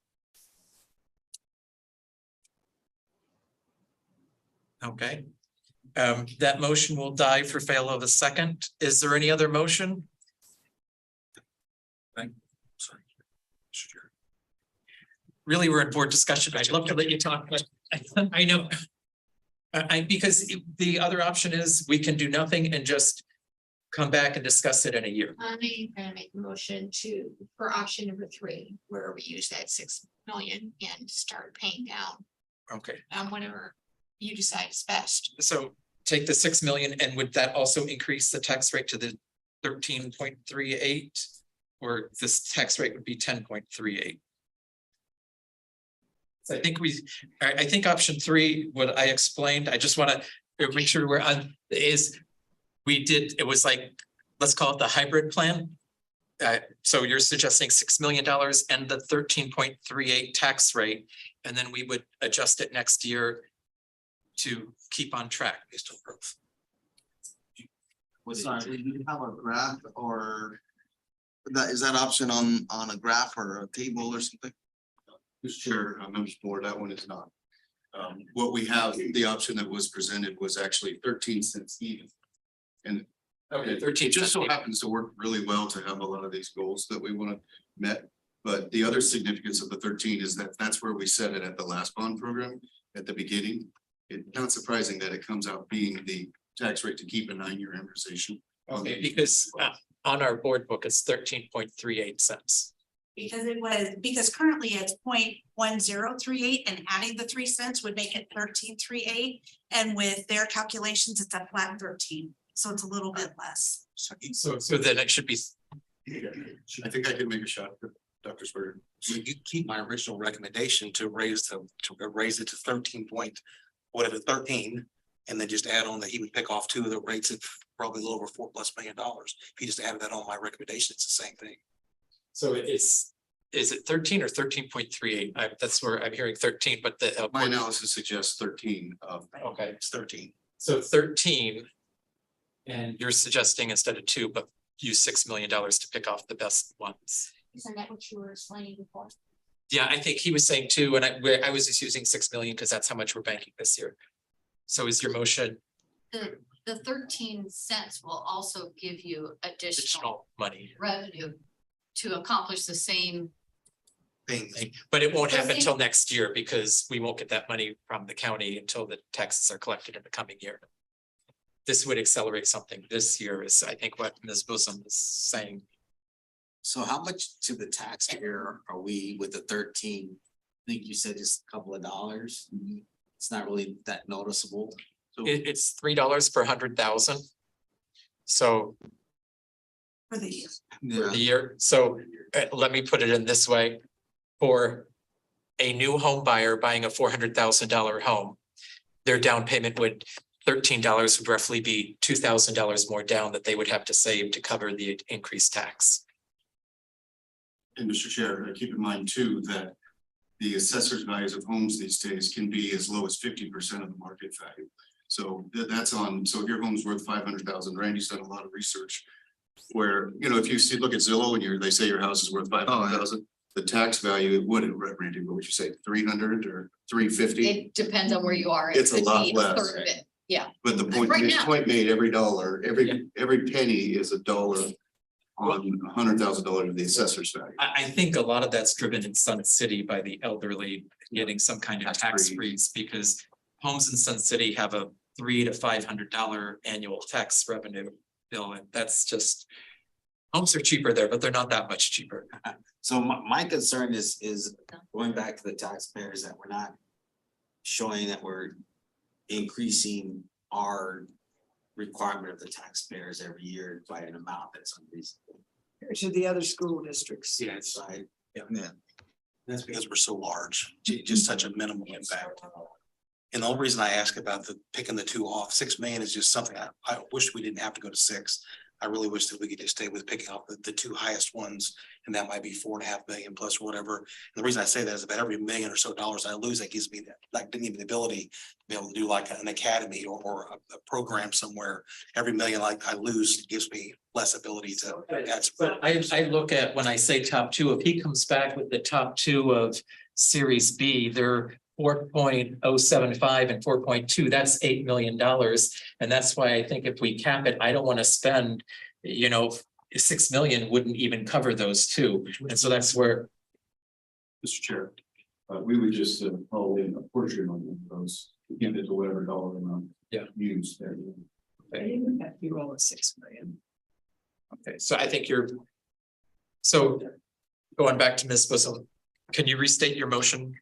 Okay. That motion will die for fail of a second. Is there any other motion? Sorry. Really, we're at board discussion. I'd love to let you talk, but I know. Because the other option is we can do nothing and just come back and discuss it in a year. I'm gonna make a motion for option number 3, where we use that 6 million and start paying down Okay, whatever you decide is best. so take the 6 million, and would that also increase the tax rate to the 13.38? Or this tax rate would be 10.38? So I think option 3, what I explained, I just want to make sure we're on, it was like, let's call it the hybrid plan. So you're suggesting $6 million and the 13.38 tax rate, and then we would adjust it next year to keep on track based on growth. Sorry, do you have a graph or is that option on a graph or a table or something? Mr. Chair, members of the board, that one is not. What we have, the option that was presented was actually 13 cents even. And Okay, it 13 just so cents. happens to work really well to have a lot of these goals that we want to met. But the other significance of the 13 is that that's where we set it at the last bond program at the beginning. It's not surprising that it comes out being the tax rate to keep a 9-year amortization Okay, because on our board book, it's 13.38 cents. Because currently it's 0.1038 and adding the 3 cents would make it 13.38. And with their calculations, it's a flat 13, so it's a little bit less. So then it should be, I think I can make a shot for Dr. Sperger. So you keep my original recommendation to raise it to 13, and then just add on that he would pick off 2 of the rates of probably a little over $4+ million. If he just added that on my recommendation, it's the same thing. so is it 13 or 13.38? That's where I'm hearing 13, but the. My analysis suggests 13 of. Okay, It's 13. so 13. And you're suggesting instead of 2, but use $6 million to pick off the best ones. Isn't that what you were explaining before? Yeah, I think he was saying 2, and I was just using 6 million because that's how much we're banking this year. So is your motion The 13 cents will also give you additional money? revenue to accomplish the same. Thing. But it won't happen until next year because we won't get that money from the county until the taxes are collected in the coming year. This would accelerate something this year is, I think, what Ms. Bosom is saying. So how much to the taxpayer are we with the 13? I think you said just a couple of dollars. It's not really that noticeable. It's $3 per 100,000. So For the year. for the year. So let me put it in this way. For a new home buyer buying a $400,000 home, their down payment would, $13 would roughly be $2,000 more down that they would have to save to cover the increased tax. And Mr. Chair, keep in mind too, that the assessor's values of homes these days can be as low as 50% of the market value. So that's on, so if your home's worth 500,000, Randy's done a lot of research. Where, you know, if you see, look at Zillow and they say your house is worth 500,000, the tax value, what did Randy, what would you say, 300 or 350? It depends on where you are. It It's a could lot be less. third of it. Yeah. But the point, Right his now. point made, every dollar, every penny is a dollar on $100,000 of the assessor's value. I think a lot of that's driven in Sun City by the elderly getting some kind of tax freeze because homes in Sun City have a $300 to $500 annual tax revenue bill. And that's just, homes are cheaper there, but they're not that much cheaper. So my concern is going back to the taxpayers that we're not showing that we're increasing our requirement of the taxpayers every year by an amount that's unreasonable. To the other school districts. Yeah, it's, Right? yeah. That's because we're so large, just such a minimal impact. And the only reason I ask about picking the 2 off, 6 million is just something I wish we didn't have to go to 6. I really wish that we could just stay with picking off the 2 highest ones, and that might be 4.5 million plus whatever. And the reason I say that is about every $1 million or so I lose, that gives me that, like, didn't even the ability to be able to do like an academy or a program somewhere. Every $1 million like I lose gives me less ability to add. But I look at, when I say top 2, if he comes back with the top 2 of Series B, they're 4.075 and 4.2, that's $8 million. And that's why I think if we cap it, I don't want to spend, 6 million wouldn't even cover those 2. And so that's where. Mr. Chair, we would just call in a portion of those, give it to whatever dollar amount. Yeah. Used there. You roll a 6 million. Okay, so I think so going back to Ms. Bosom, can you restate your motion?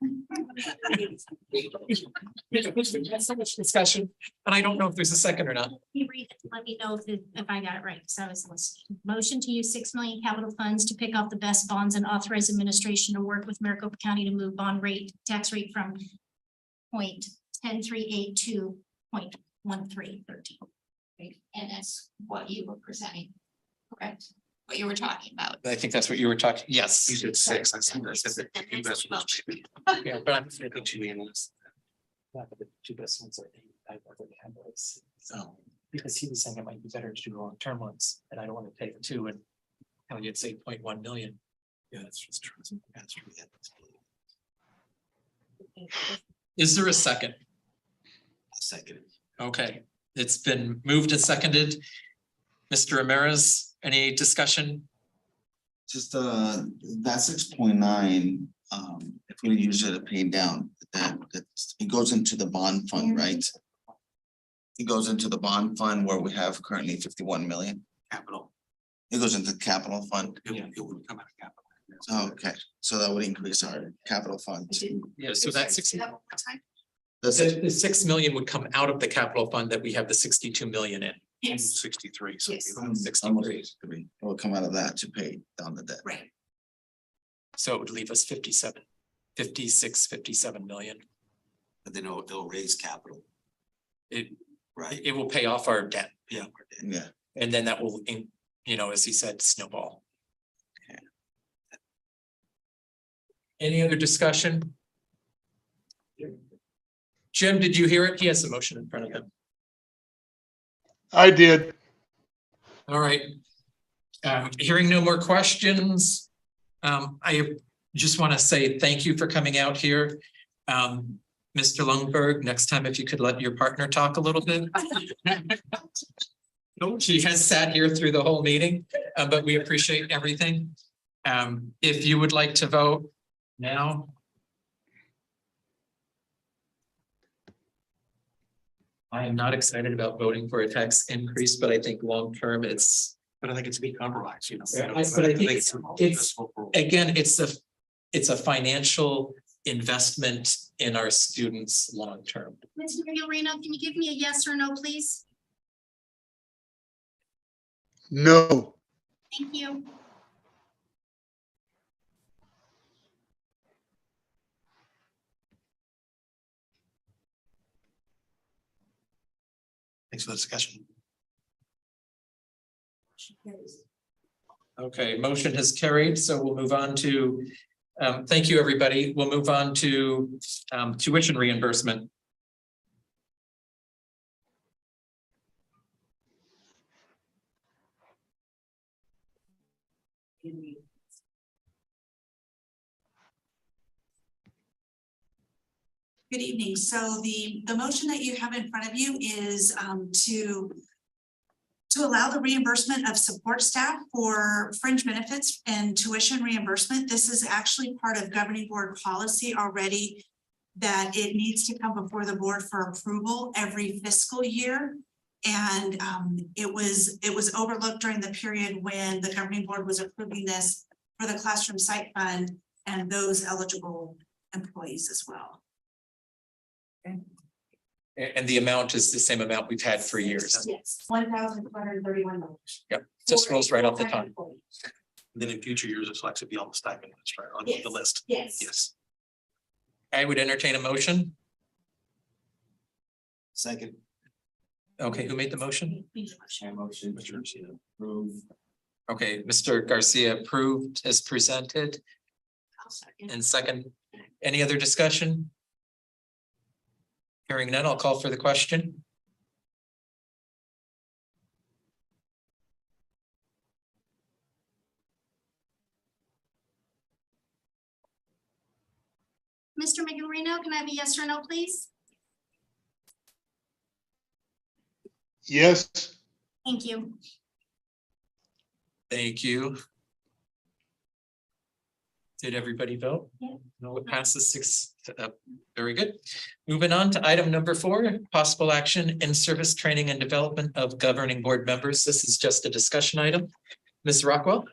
So much discussion, and I don't know if there's a second or not. You read it, let me know if I got it right, because I was listening. Motion to use 6 million capital funds to pick off the best bonds and authorize administration to work with Maricopa County to move tax rate from 0.1038 to 0.1313. And that's what you were presenting, correct? What you were talking about. I think that's what you were talking, yes. You said 6, I said that. Yeah, but I'm thinking 2 analysts. Yeah, but the 2 best ones are so, because he was saying it might be better to do long-term ones, and I don't want to pay for 2 and how you'd say 0.1 million. Yeah, that's just true. That's true. Is there a second? Second. Okay, it's been moved and seconded. Mr. Ramirez, any discussion? Just that 6.9, if we use it to pay down, it goes into the bond fund, right? It goes into the bond fund where we have currently 51 million. capital. It goes into capital fund. It would come out of capital. Okay, so that would increase our capital fund. Yeah, so that's The the 6 million would come out of the capital fund that we have the 62 million in. Yes, 63, so. Yes. 63. It will come out of that to pay down the debt. right. So it would leave us 57 million. But then it'll raise capital. It, Right. it will pay off our debt. Yeah. Yeah. And then that will, as he said, snowball. Any other discussion? Jim, did you hear it? He has the motion in front of him. I did. All right. Hearing no more questions. I just want to say thank you for coming out here. Mr. Lundberg, next time if you could let your partner talk a little bit. She has sat here through the whole meeting, but we appreciate everything. If you would like to vote now. I am not excited about voting for a tax increase, but I think long-term it's. But I think it's a big compromise, you know. But I think it's, again, it's a financial investment in our students long-term. Mr. Moreno, can you give me a yes or no, please? No. Thank you. Thanks for the discussion. Okay, motion has carried, so we'll move on to, thank you, everybody. We'll move on to tuition reimbursement. Good evening. So the motion that you have in front of you is to allow the reimbursement of support staff for fringe benefits and tuition reimbursement. This is actually part of governing board policy already, that it needs to come before the board for approval every fiscal year. And it was overlooked during the period when the governing board was approving this for the classroom site fund and those eligible employees as well. And the amount is the same amount we've had for years. Yes, $1,231. Yep, just rolls right off the tongue. Then in future years, it's likely to be on the stipend list, right, on Yes. the list. Yes. Yes. I would entertain a motion. Second. Okay, who made the motion? Motion to approve. Okay, Mr. Garcia approved as presented. And second, any other discussion? Hearing none, I'll call for the question. Mr. Moreno, can I have a yes or no, please? Yes. Thank you. Thank you. Did everybody vote? Yeah. No, it passes 6. Very good. Moving on to item number 4, possible action in service training and development of governing board members. This is just a discussion item. Ms. Rockwell?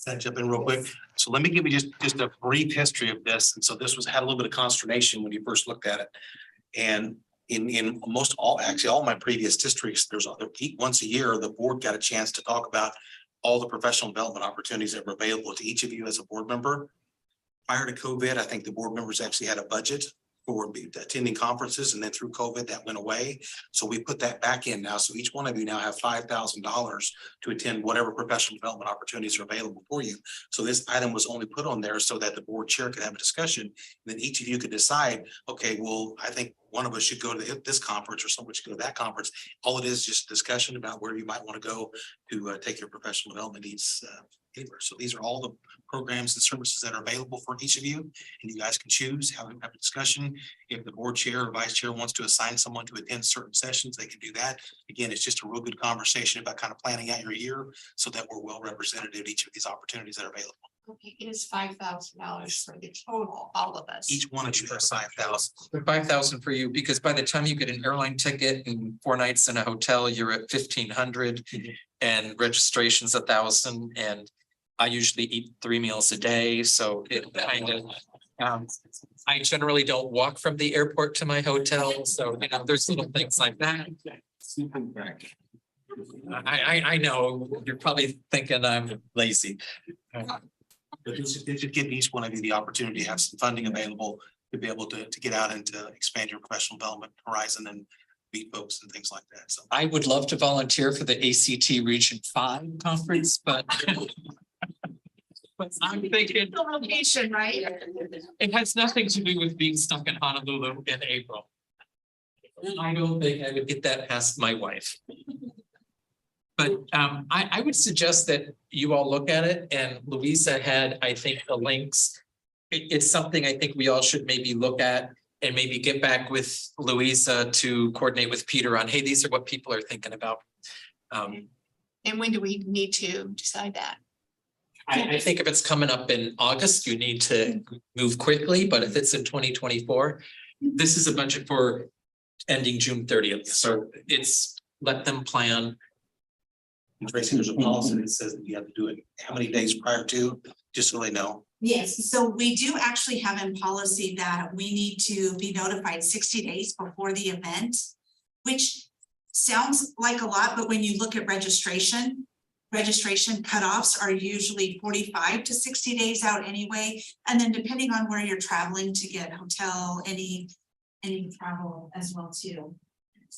Can I jump in real quick? So let me give you just a brief history of this. And so this had a little bit of consternation when you first looked at it. And in most actually all my previous districts, once a year, the board got a chance to talk about all the professional development opportunities that were available to each of you as a board member. Prior to COVID, I think the board members actually had a budget for attending conferences, and then through COVID, that went away. So we put that back in now. So each one of you now have $5,000 to attend whatever professional development opportunities are available for you. So this item was only put on there so that the board chair could have a discussion. And then each of you could decide, okay, well, I think one of us should go to this conference or someone should go to that conference. All it is just discussion about where you might want to go to take your professional development needs anywhere. So these are all the programs and services that are available for each of you. And you guys can choose, have a discussion. If the board chair or vice chair wants to assign someone to attend certain sessions, they can do that. Again, it's just a real good conversation about kind of planning out your year so that we're well represented at each of these opportunities that are available. Okay, it is $5,000 for the total, all of us. Each one of you are 5,000. 5,000 for you, because by the time you get an airline ticket and 4 nights in a hotel, you're at 1,500 and registration's 1,000, and I usually eat 3 meals a day, so it kind of. I generally don't walk from the airport to my hotel, so there's little things like that. I know, you're probably thinking I'm lazy. But this should give each one of you the opportunity to have some funding available to be able to get out and to expand your professional development horizon and meet folks and things like that. So I would love to volunteer for the ACT Region 5 conference, but. But I'm thinking. The location, right? It has nothing to do with being stuck in Honolulu in April. I don't think I would get that past my wife. But I would suggest that you all look at it, and Louisa had, I think, the links. It's something I think we all should maybe look at and maybe get back with Louisa to coordinate with Peter on, hey, these are what people are thinking about. And when do we need to decide that? I think if it's coming up in August, you need to move quickly, but if it's in 2024, this is a budget for ending June 30th. So it's let them plan. Tracy, there's a policy that says that you have to do it how many days prior to, just so they know. Yes, so we do actually have in policy that we need to be notified 60 days before the event, which sounds like a lot, but when you look at registration cutoffs are usually 45 to 60 days out anyway. And then depending on where you're traveling to get hotel, any travel as well too.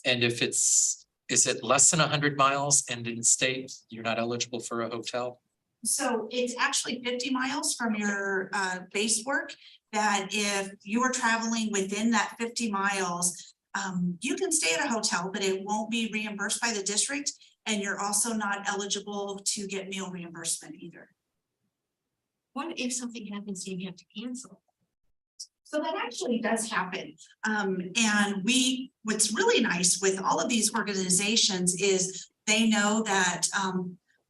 And if is it less than 100 miles and in state, you're not eligible for a hotel? So it's actually 50 miles from your base work, that if you are traveling within that 50 miles, you can stay at a hotel, but it won't be reimbursed by the district. And you're also not eligible to get meal reimbursement either. What if something happens and you have to cancel? So that actually does happen. And what's really nice with all of these organizations is they know that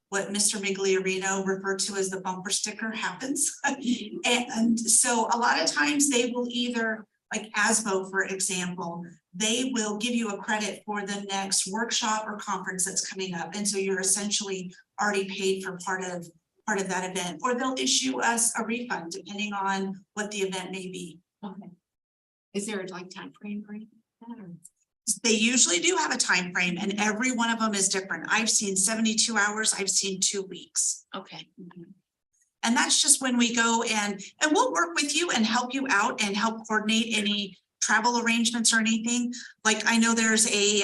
what Mr. Migliorino referred to as the bumper sticker happens. And so a lot of times they will either, like ASBO, for example, they will give you a credit for the next workshop or conference that's coming up. And so you're essentially already paid for part of that event, or they'll issue us a refund depending on what the event may be. Okay. Is there a time frame for anything? They usually do have a time frame, and every one of them is different. I've seen 72 hours, I've seen 2 weeks. Okay. And that's just when we go and we'll work with you and help you out and help coordinate any travel arrangements or anything. Like I know there's a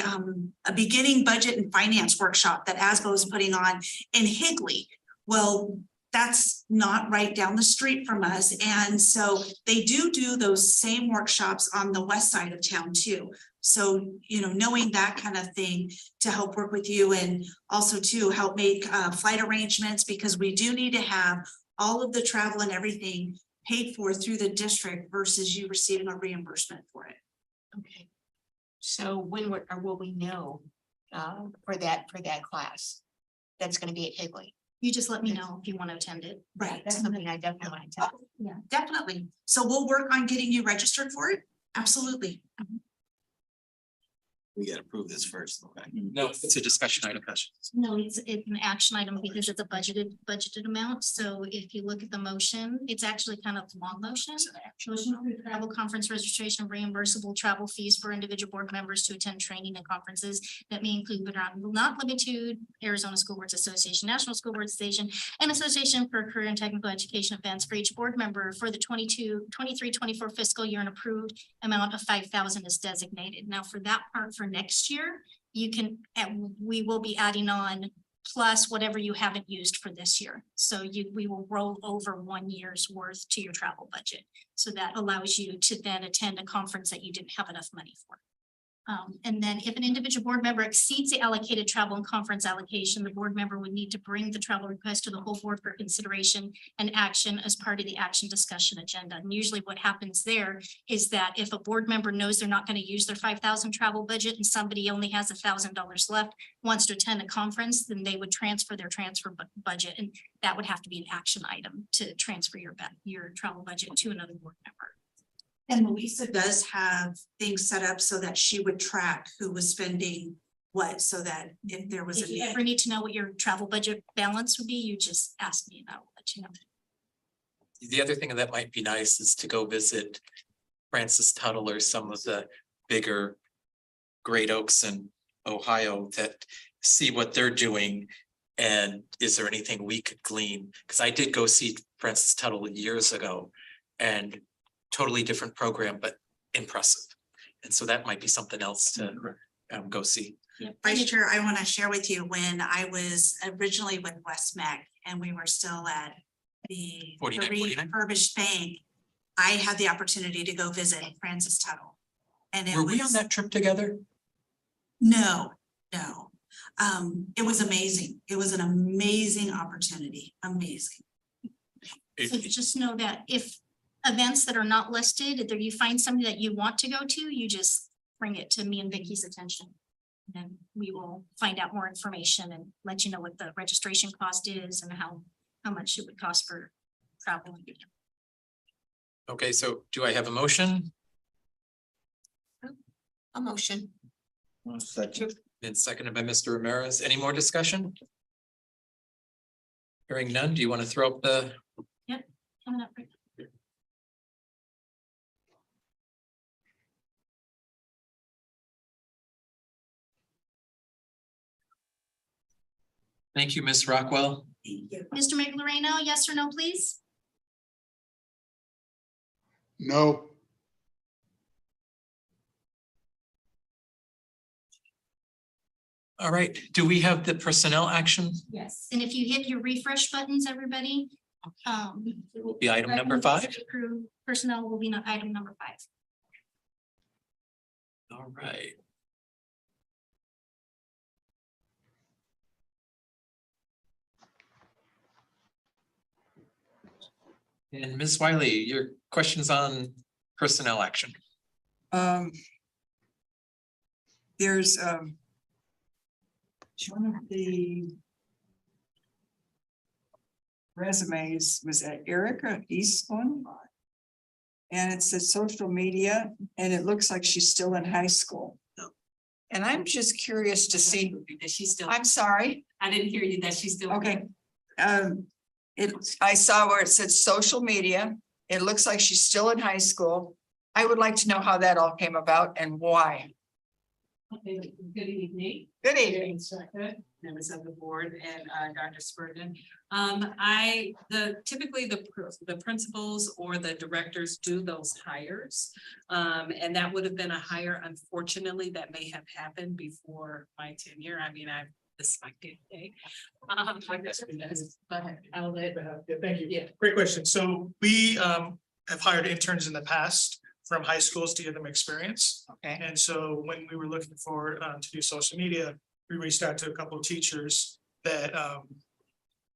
beginning budget and finance workshop that ASBO is putting on in Higley. Well, that's not right down the street from us. And so they do those same workshops on the west side of town too. So, knowing that kind of thing to help work with you, and also to help make flight arrangements, because we do need to have all of the travel and everything paid for through the district versus you receiving a reimbursement for it. Okay. So when will we know for that class that's going to be at Higley? You just let me know if you want to attend it. Right. That's something I definitely want to tell. Yeah, definitely. So we'll work on getting you registered for it. Absolutely. We gotta approve this first, okay? No, it's a discussion item. No, it's an action item because it's a budgeted amount. So if you look at the motion, it's actually kind of a long motion. Motion to approve travel conference registration, reimbursable travel fees for individual board members to attend training and conferences that may include but not limited to Arizona School Boards Association, National School Boards Association, and Association for Career and Technical Education events for each board member for the 23-24 fiscal year. An approved amount of 5,000 is designated. Now for that part, for next year, we will be adding on plus whatever you haven't used for this year. So we will roll over 1 year's worth to your travel budget. So that allows you to then attend a conference that you didn't have enough money for. And then if an individual board member exceeds the allocated travel and conference allocation, the board member would need to bring the travel request to the whole board for consideration and action as part of the action discussion agenda. And usually what happens there is that if a board member knows they're not going to use their 5,000 travel budget and somebody only has $1,000 left, wants to attend a conference, then they would transfer their budget. And that would have to be an action item to transfer your travel budget to another board member. And Melissa does have things set up so that she would track who was spending what, so that if there was If a you need. ever need to know what your travel budget balance would be, you just ask me and I will let you know. The other thing that might be nice is to go visit Francis Tuttle or some of the bigger Great Oaks in Ohio that see what they're doing. And is there anything we could glean? Because I did go see Francis Tuttle years ago and totally different program, but impressive. And so that might be something else to go see. Vice Chair, I want to share with you when I was originally with West-MEC and we were still at the 49. refurbished bank, I had the opportunity to go visit Francis Tuttle. And Were we on that trip together? No. It was amazing. It was an amazing opportunity. Amazing. So just know that if events that are not listed, if you find something that you want to go to, you just bring it to me and Vicky's attention. And then we will find out more information and let you know what the registration cost is and how much it would cost for travel. Okay, so do I have a motion? A motion. Been seconded by Mr. Ramirez. Any more discussion? Hearing none, do you want to throw up the? Yep, coming up right now. Thank you, Ms. Rockwell. Mr. Miglereno, yes or no, please? No. All right, do we have the personnel action? Yes. And if you hit your refresh buttons, everybody. Be item number 5. Personnel will be item number 5. All right. And Ms. Wiley, your questions on personnel action? There's one of the resumes was at Erica Eastland. And it says social media, and it looks like she's still in high school. And I'm just curious to see, Is she still, I'm sorry, I didn't hear you, that she's still. okay. I saw where it said social media. It looks like she's still in high school. I would like to know how that all came about and why. Good evening. Good evening. Members of the board and Dr. Spurgeon. Typically the principals or the directors do those hires. And that would have been a hire, unfortunately, that may have happened before my tenure. I mean, this is my good day. But I'll let. Thank you. Yeah. Great question. So we have hired interns in the past from high schools to give them experience. Okay. And so when we were looking for to do social media, we reached out to a couple of teachers that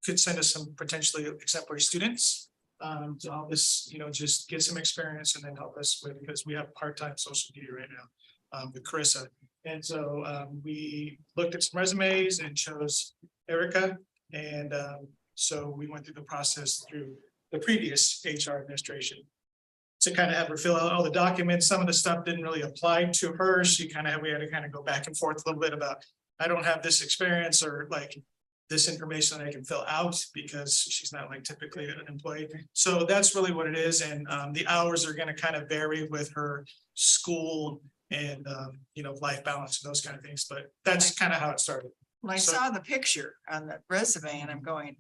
could send us some potentially exemplary students to help us, just get some experience and then help us with, because we have part-time social media right now with Carissa. And so we looked at some resumes and chose Erica. And so we went through the process through the previous HR administration to kind of have her fill out all the documents. Some of the stuff didn't really apply to her. We had to kind of go back and forth a little bit about, I don't have this experience or like this information that I can fill out because she's not like typically an employee. So that's really what it is. And the hours are going to kind of vary with her school and, life balance and those kind of things. But that's kind of how it started. Well, I So- saw the picture on the resume and I'm going,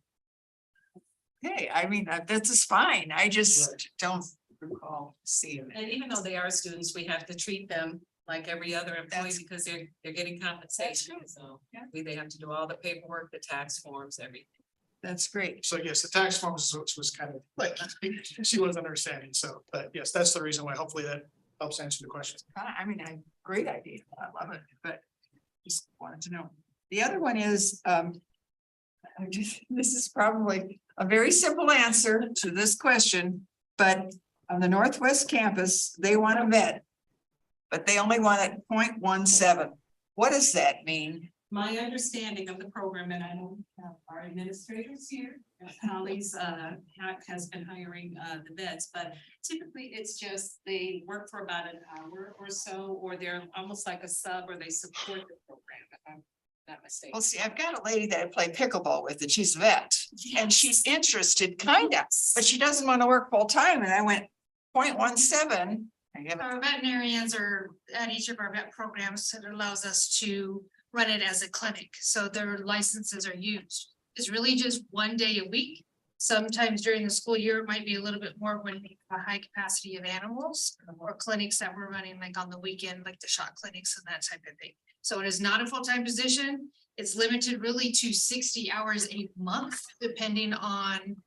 hey, I mean, this is fine. I just don't recall seeing it. And even though they are students, we have to treat them like every other employee because they're getting compensation. So they have to do all the paperwork, the tax forms, everything. That's great. So yes, the tax forms was kind of like, she wasn't understanding. So, but yes, that's the reason why hopefully that helps answer the question. I mean, great idea. I love it, but just wanted to know. The other one is, this is probably a very simple answer to this question, but on the Northwest campus, they want a vet. But they only want it 0.17. What does that mean? My understanding of the program, and I don't have our administrators here, colleagues, has been hiring, the vets, but typically it's just they work for about an hour or so, or they're almost like a sub, or they support the program, if I'm not mistaken. Well, see, I've got a lady that I play pickleball with and she's a vet and she's interested kind of, but she doesn't want to work full time. And I went 0.17. Our veterinarians are at each of our vet programs, it allows us to run it as a clinic, so their licenses are used. It's really just one day a week. Sometimes during the school year, it might be a little bit more when we have a high capacity of animals or clinics that we're running like on the weekend, like the shot clinics and that type of thing. So it is not a full-time position. It's limited really to 60 hours a month, depending on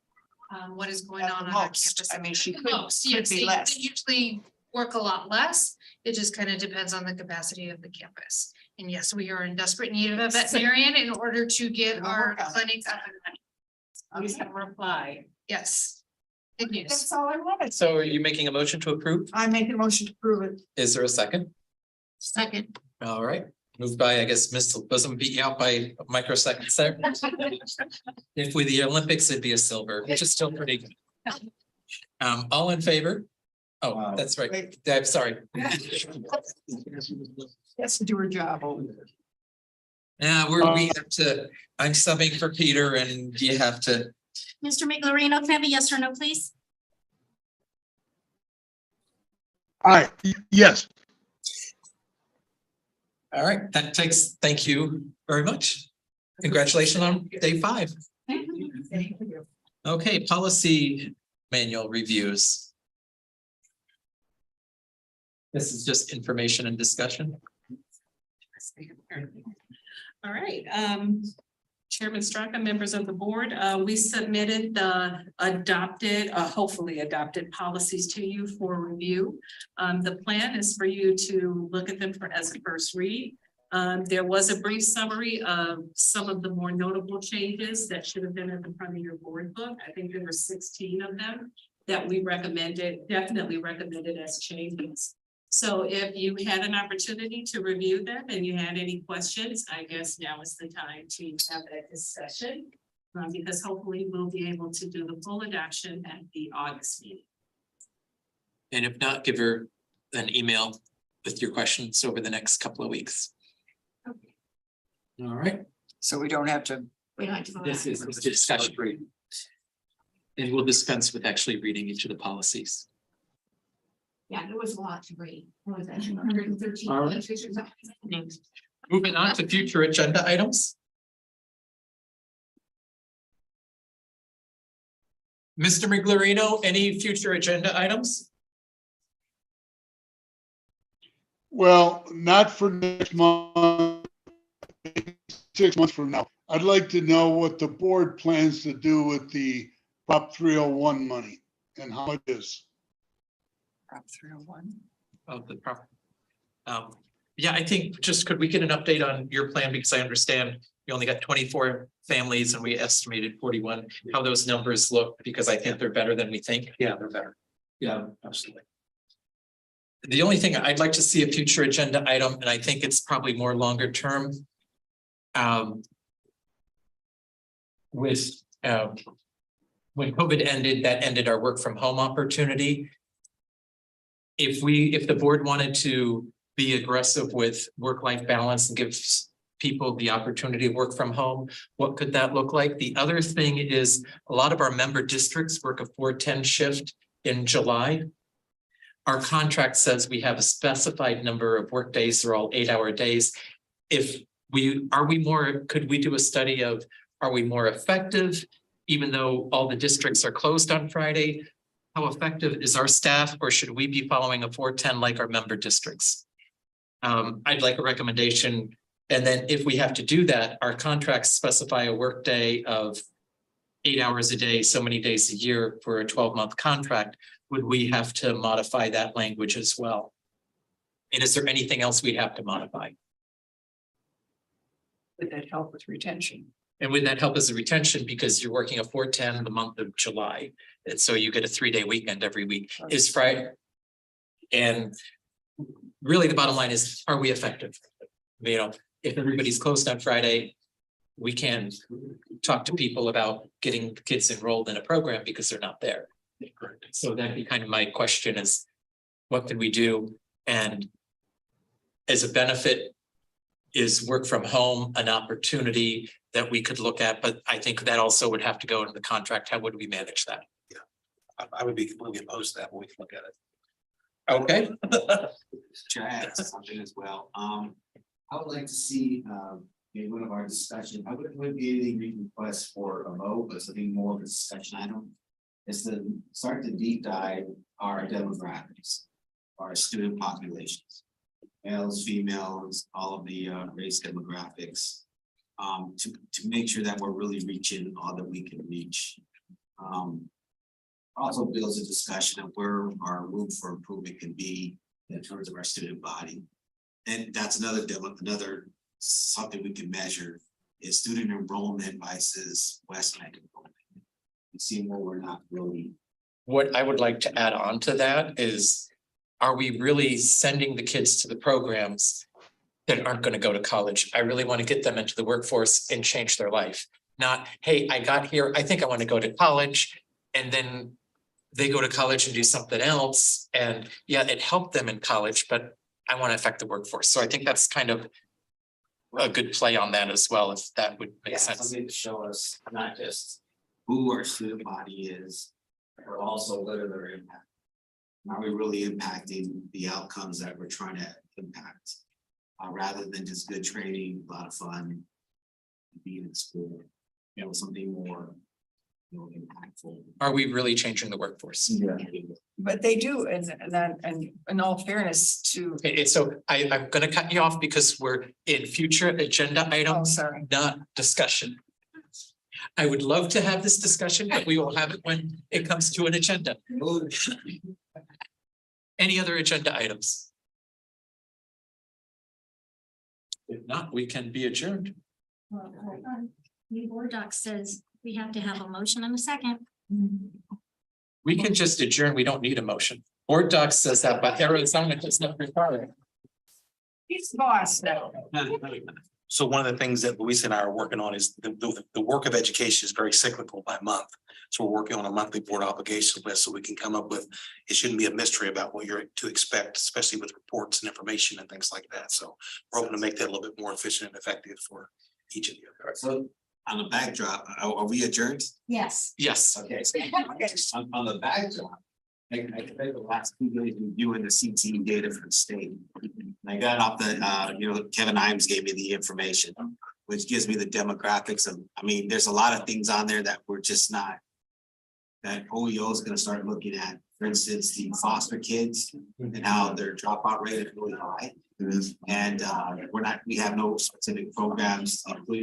what is going on our campus. I mean, she could Yes, be they less. usually work a lot less. It just kind of depends on the capacity of the campus. And yes, we are in desperate need of a veterinarian in order to get our clinics up and running. We have a reply. Yes. Good news. That's all I wanted. So are you making a motion to approve? I make a motion to prove it. Is there a second? Second. All right, moved by, I guess, Ms. Bosom beat you out by microseconds there. If with the Olympics, it'd be a silver, which is still pretty good. All in favor? Oh, that's right. I'm sorry. Has to do her job. Yeah, we have to, I'm subbing for Peter and you have to, Mr. Miglerino, can I have a yes or no, please? Aye, yes. all right, that takes, thank you very much. Congratulations on day 5. Okay, policy manual reviews. This is just information and discussion. All right, Chairman Straka, members of the board, we submitted the adopted, hopefully adopted policies to you for review. The plan is for you to look at them as a first read. There was a brief summary of some of the more notable changes that should have been at the front of your board book. I think there were 16 of them that we definitely recommended as changes. So if you had an opportunity to review them and you had any questions, I guess now is the time to have that discussion. Because hopefully we'll be able to do the full adoption at the August meeting. And if not, give her an email with your questions over the next couple of weeks. Okay. All right. So we don't have to. We don't have to vote This on is it. the discussion. And we'll dispense with actually reading each of the policies. Yeah, there was a lot to read. What was that, 113 All right. pages or something? Moving on to future agenda items. Mr. Miglerino, any future agenda items? Well, not for next month. 6 months from now. I'd like to know what the board plans to do with the Prop 301 money and how it is. Prop 301. Of the property. Yeah, I think just could we get an update on your plan, because I understand you only got 24 families and we estimated 41, how those numbers look, because I think they're better than we think. Yeah, they're better. Yeah, absolutely. The only thing I'd like to see a future agenda item, and I think it's probably more longer term. With when COVID ended, that ended our work from home opportunity. If the board wanted to be aggressive with work-life balance and give people the opportunity to work from home, what could that look like? The other thing is a lot of our member districts work a 4-10 shift in July. Our contract says we have a specified number of work days, they're all 8-hour days. Could we do a study of, are we more effective, even though all the districts are closed on Friday? How effective is our staff, or should we be following a 4-10 like our member districts? I'd like a recommendation. And then if we have to do that, our contracts specify a work day of 8 hours a day, so many days a year for a 12-month contract. Would we have to modify that language as well? And is there anything else we'd have to modify? Would that help with retention? And would that help as a retention because you're working a 4-10 the month of July? And so you get a 3-day weekend every week is Friday. And really the bottom line is, are we effective? You know, if everybody's closed on Friday, we can talk to people about getting kids enrolled in a program because they're not there. So that'd be kind of my question is, what can we do? And as a benefit, is work from home an opportunity that we could look at? But I think that also would have to go into the contract. How would we manage that? I would be completely opposed to that, but we can look at it. Okay. Chair, I add something as well. I would like to see, in one of our discussion, I wouldn't be any request for a vote, but something more of a discussion item. Is to start to deep dive our demographics, our student populations. Males, females, all of the race demographics. To make sure that we're really reaching all that we can reach. Also builds a discussion of where our room for improvement can be in terms of our student body. And that's another something we can measure is student enrollment versus West-MEC enrollment. You see where we're not really. What I would like to add on to that is, are we really sending the kids to the programs that aren't going to go to college? I really want to get them into the workforce and change their life. Not, hey, I got here, I think I want to go to college, and then they go to college and do something else. And yeah, it helped them in college, but I want to affect the workforce. So I think that's kind of a good play on that as well, if that would make sense. Something to show us not just who our student body is, but also what are their impact. Are we really impacting the outcomes that we're trying to impact? Rather than just good training, a lot of fun, being in school, something more, impactful. Are we really changing the workforce? Yeah. But they do, and in all fairness to. Okay, so I'm gonna cut you off because we're in future agenda Oh, items, sorry. not discussion. I would love to have this discussion, but we will have it when it comes to an agenda. Any other agenda items? If not, we can be adjourned. Well, hold on. The board doc says we have to have a motion and a second. We can just adjourn. We don't need a motion. Board doc says that, but Arizona does not require it. He's the boss now. So one of the things that Luis and I are working on is the work of education is very cyclical by month. So we're working on a monthly board obligation list so we can come up with, it shouldn't be a mystery about what you're to expect, especially with reports and information and things like that. So we're hoping to make that a little bit more efficient and effective for each of you. So on the backdrop, are we adjourned? Yes. Yes. Okay. On the backdrop, I spent the last 2 days reviewing the CTE data from the state. And I got off the, Kevin Imes gave me the information, which gives me the demographics of, there's a lot of things on there that we're just not, that OEO is gonna start looking at. For instance, the foster kids and how their dropout rate is really high. And we have no specific programs, including